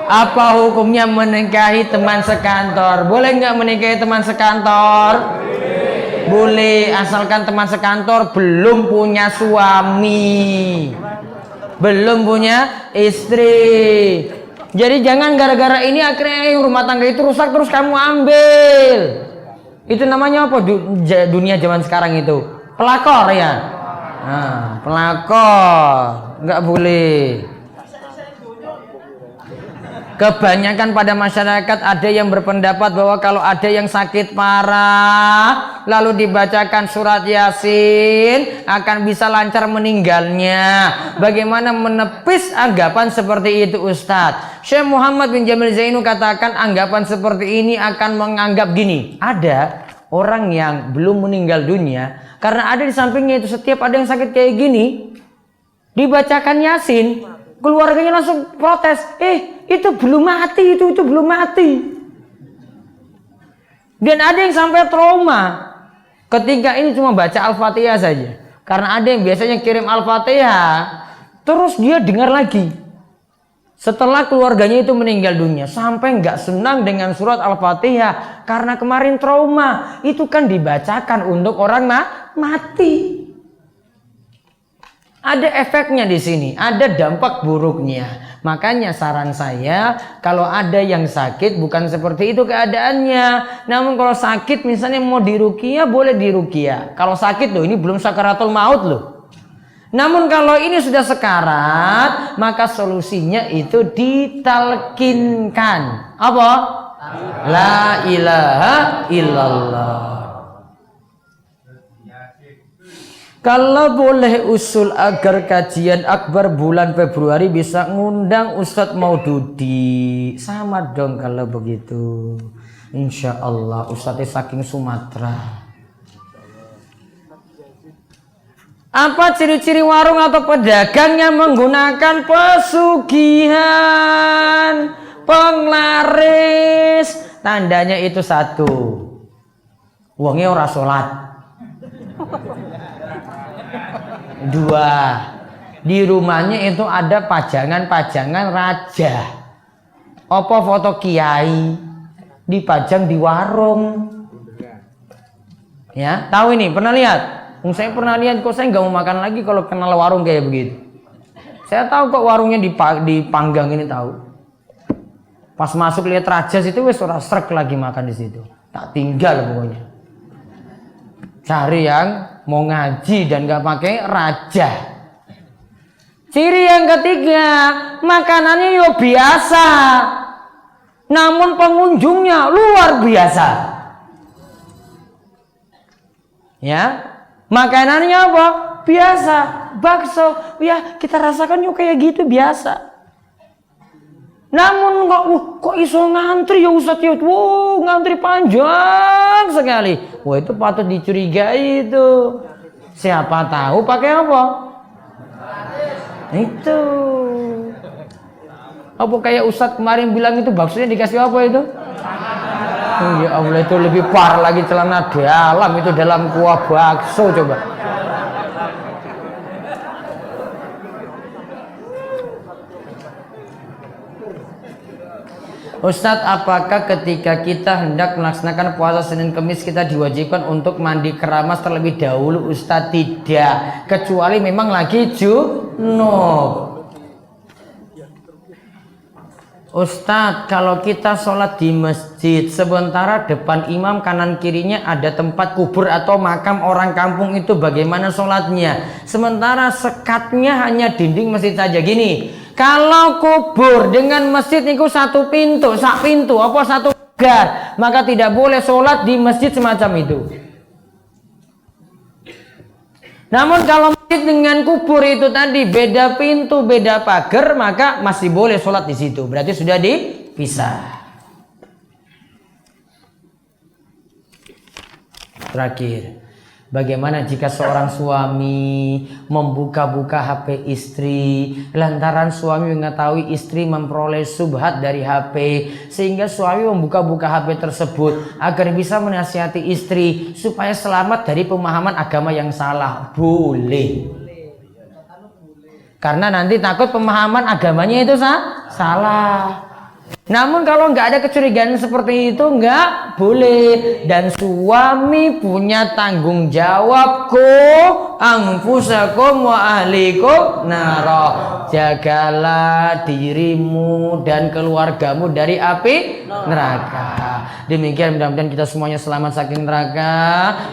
Apa hukumnya menikahi teman sekantor? Boleh nggak menikahi teman sekantor? Boleh, asalkan teman sekantor belum punya suami, belum punya istri. Jadi jangan gara-gara ini akhirnya rumah tangga itu rusak terus kamu ambil. Itu namanya apa? Dunia zaman sekarang itu pelakor ya. Nah, pelakor nggak boleh. Kebanyakan pada masyarakat ada yang berpendapat bahwa kalau ada yang sakit parah lalu dibacakan surat Yasin akan bisa lancar meninggalnya. Bagaimana menepis anggapan seperti itu Ustadz? Syekh Muhammad bin Jamil Zainu katakan anggapan seperti ini akan menganggap gini. Ada orang yang belum meninggal dunia karena ada di sampingnya itu setiap ada yang sakit kayak gini dibacakan Yasin, keluarganya langsung protes, itu belum mati, itu belum mati. Dan ada yang sampai trauma ketika ini cuma baca Al-Fatihah saja. Karena ada yang biasanya kirim Al-Fatihah terus dia dengar lagi setelah keluarganya itu meninggal dunia, sampai nggak senang dengan surat Al-Fatihah karena kemarin trauma. Itu kan dibacakan untuk orang mati. Ada efeknya di sini, ada dampak buruknya. Makanya saran saya, kalau ada yang sakit bukan seperti itu keadaannya. Namun kalau sakit misalnya mau diruqyah, boleh diruqyah. Kalau sakit loh, ini belum sakaratul maut loh. Namun kalau ini sudah sekarat, maka solusinya itu ditalkinkan. Apa? La ilaha illallah. Kalau boleh usul agar kajian akbar bulan Februari bisa ngundang Ustadz Maududi. Sama dong kalau begitu. Insya Allah Ustadznya saking Sumatera. Apa ciri-ciri warung atau pedagang yang menggunakan pesugihan, penglaris? Tandanya itu satu, wongnya ora sholat. Dua, di rumahnya itu ada pajangan-pajangan raja. Apa foto kiai dipajang di warung. Ya, tahu ini? Pernah lihat? Saya pernah lihat kok, saya nggak mau makan lagi kalau kenal warung kayak begitu. Saya tahu kok warungnya dipanggang ini tahu. Pas masuk lihat raja situ wes ora srek lagi makan di situ. Tak tinggal pokoknya. Cari yang mau ngaji dan nggak pakai raja. Ciri yang ketiga, makanannya yo biasa, namun pengunjungnya luar biasa. Ya, makanannya apa? Biasa, bakso. Ya kita rasakan yuk kayak gitu biasa. Namun kok iso ngantri ya Ustadz ya, ngantri panjang sekali. Wah itu patut dicurigai itu. Siapa tahu pakai apa? Itu. Apa kayak Ustadz kemarin bilang itu baksonya dikasih apa itu? Oh, ya Allah itu lebih parah lagi, celana dalam itu dalam kuah bakso coba. Ustadz, apakah ketika kita hendak melaksanakan puasa Senin Kemis kita diwajibkan untuk mandi keramas terlebih dahulu? Ustadz, tidak, kecuali memang lagi junub. Ustadz, kalau kita sholat di masjid, sementara depan imam kanan kirinya ada tempat kubur atau makam orang kampung, itu bagaimana sholatnya? Sementara sekatnya hanya dinding masjid saja. Gini, kalau kubur dengan masjid itu satu pintu, apa satu pagar, maka tidak boleh sholat di masjid semacam itu. Namun kalau masjid dengan kubur itu tadi beda pintu, beda pagar, maka masih boleh sholat di situ. Berarti sudah dipisah. Terakhir, bagaimana jika seorang suami membuka-buka HP istri lantaran suami mengetahui istri memperoleh subhat dari HP, sehingga suami membuka-buka HP tersebut agar bisa menasihati istri supaya selamat dari pemahaman agama yang salah? Boleh. Karena nanti takut pemahaman agamanya itu salah. Namun kalau nggak ada kecurigaan seperti itu, nggak boleh. Dan suami punya tanggung jawab, anfusakum wa ahlikum nara. Jagalah dirimu dan keluargamu dari api neraka. Demikian, mudah-mudahan kita semuanya selamat saking neraka.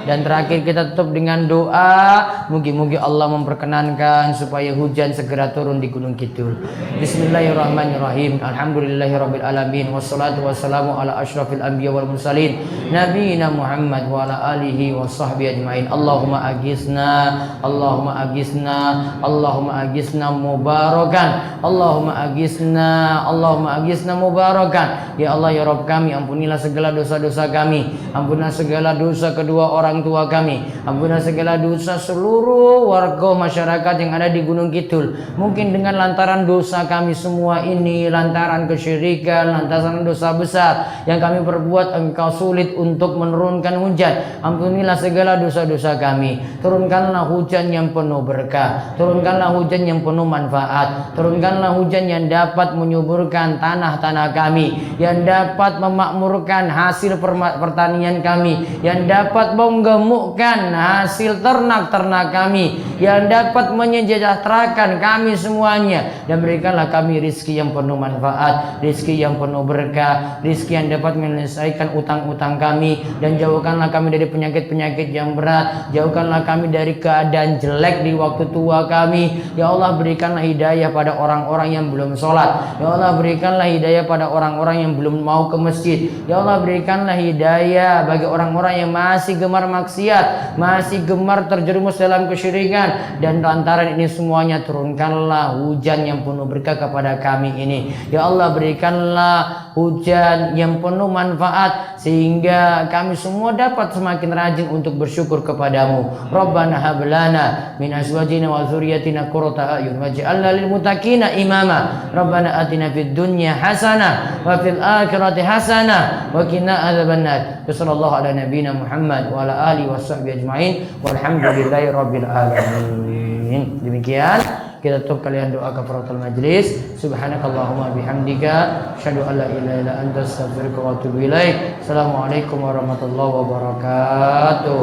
Dan terakhir kita tutup dengan doa, mugi-mugi Allah memperkenankan supaya hujan segera turun di Gunung Kidul. Bismillahirrahmanirrahim. Alhamdulillahirabbil alamin, wassalatu wassalamu ala asyrafil anbiya wal mursalin nabiyina Muhammad wa ala alihi washabbihi ajmain. Allahumma aghithna, Allahumma aghithna, Allahumma aghithna mubarakan, Allahumma aghithna, Allahumma aghithna mubarakan. Ya Allah, ya Rabb kami, ampunilah segala dosa-dosa kami, ampunilah segala dosa kedua orang tua kami, ampunilah segala dosa seluruh warga masyarakat yang ada di Gunung Kidul. Mungkin dengan lantaran dosa kami semua ini, lantaran kesyirikan, lantaran dosa besar yang kami perbuat, Engkau sulit untuk menurunkan hujan. Ampunilah segala dosa-dosa kami, turunkanlah hujan yang penuh berkah, turunkanlah hujan yang penuh manfaat, turunkanlah hujan yang dapat menyuburkan tanah-tanah kami, yang dapat memakmurkan hasil pertanian kami, yang dapat menggemukkan hasil ternak-ternak kami, yang dapat menyejahterakan kami semuanya. Dan berikanlah kami rizki yang penuh manfaat, rizki yang penuh berkah, rizki yang dapat menyelesaikan utang-utang kami, dan jauhkanlah kami dari penyakit-penyakit yang berat, jauhkanlah kami dari keadaan jelek di waktu tua kami. Ya Allah, berikanlah hidayah pada orang-orang yang belum sholat. Ya Allah, berikanlah hidayah pada orang-orang yang belum mau ke masjid. Ya Allah, berikanlah hidayah bagi orang-orang yang masih gemar maksiat, masih gemar terjerumus dalam kesyirikan. Dan lantaran ini semuanya, turunkanlah hujan yang penuh berkah kepada kami ini. Ya Allah, berikanlah hujan yang penuh manfaat sehingga kami semua dapat semakin rajin untuk bersyukur kepadamu. Rabbana hablana min azwajina wa dzurriyyatina qurrata a'yun waj'alna lil muttaqina imama. Rabbana atina fid dunya hasanah wa fil akhirati hasanah wa qina adzabannar. Sallallahu ala nabiyyina Muhammad wa ala alihi washabbihi ajmain walhamdulillahi rabbil alamin. Demikian kita tutup kalian doa kafaratul majlis. Subhanakallahumma bihamdika asyhadu an la ilaha illa anta astaghfiruka wa atubu ilaik. Assalamualaikum warahmatullahi wabarakatuh.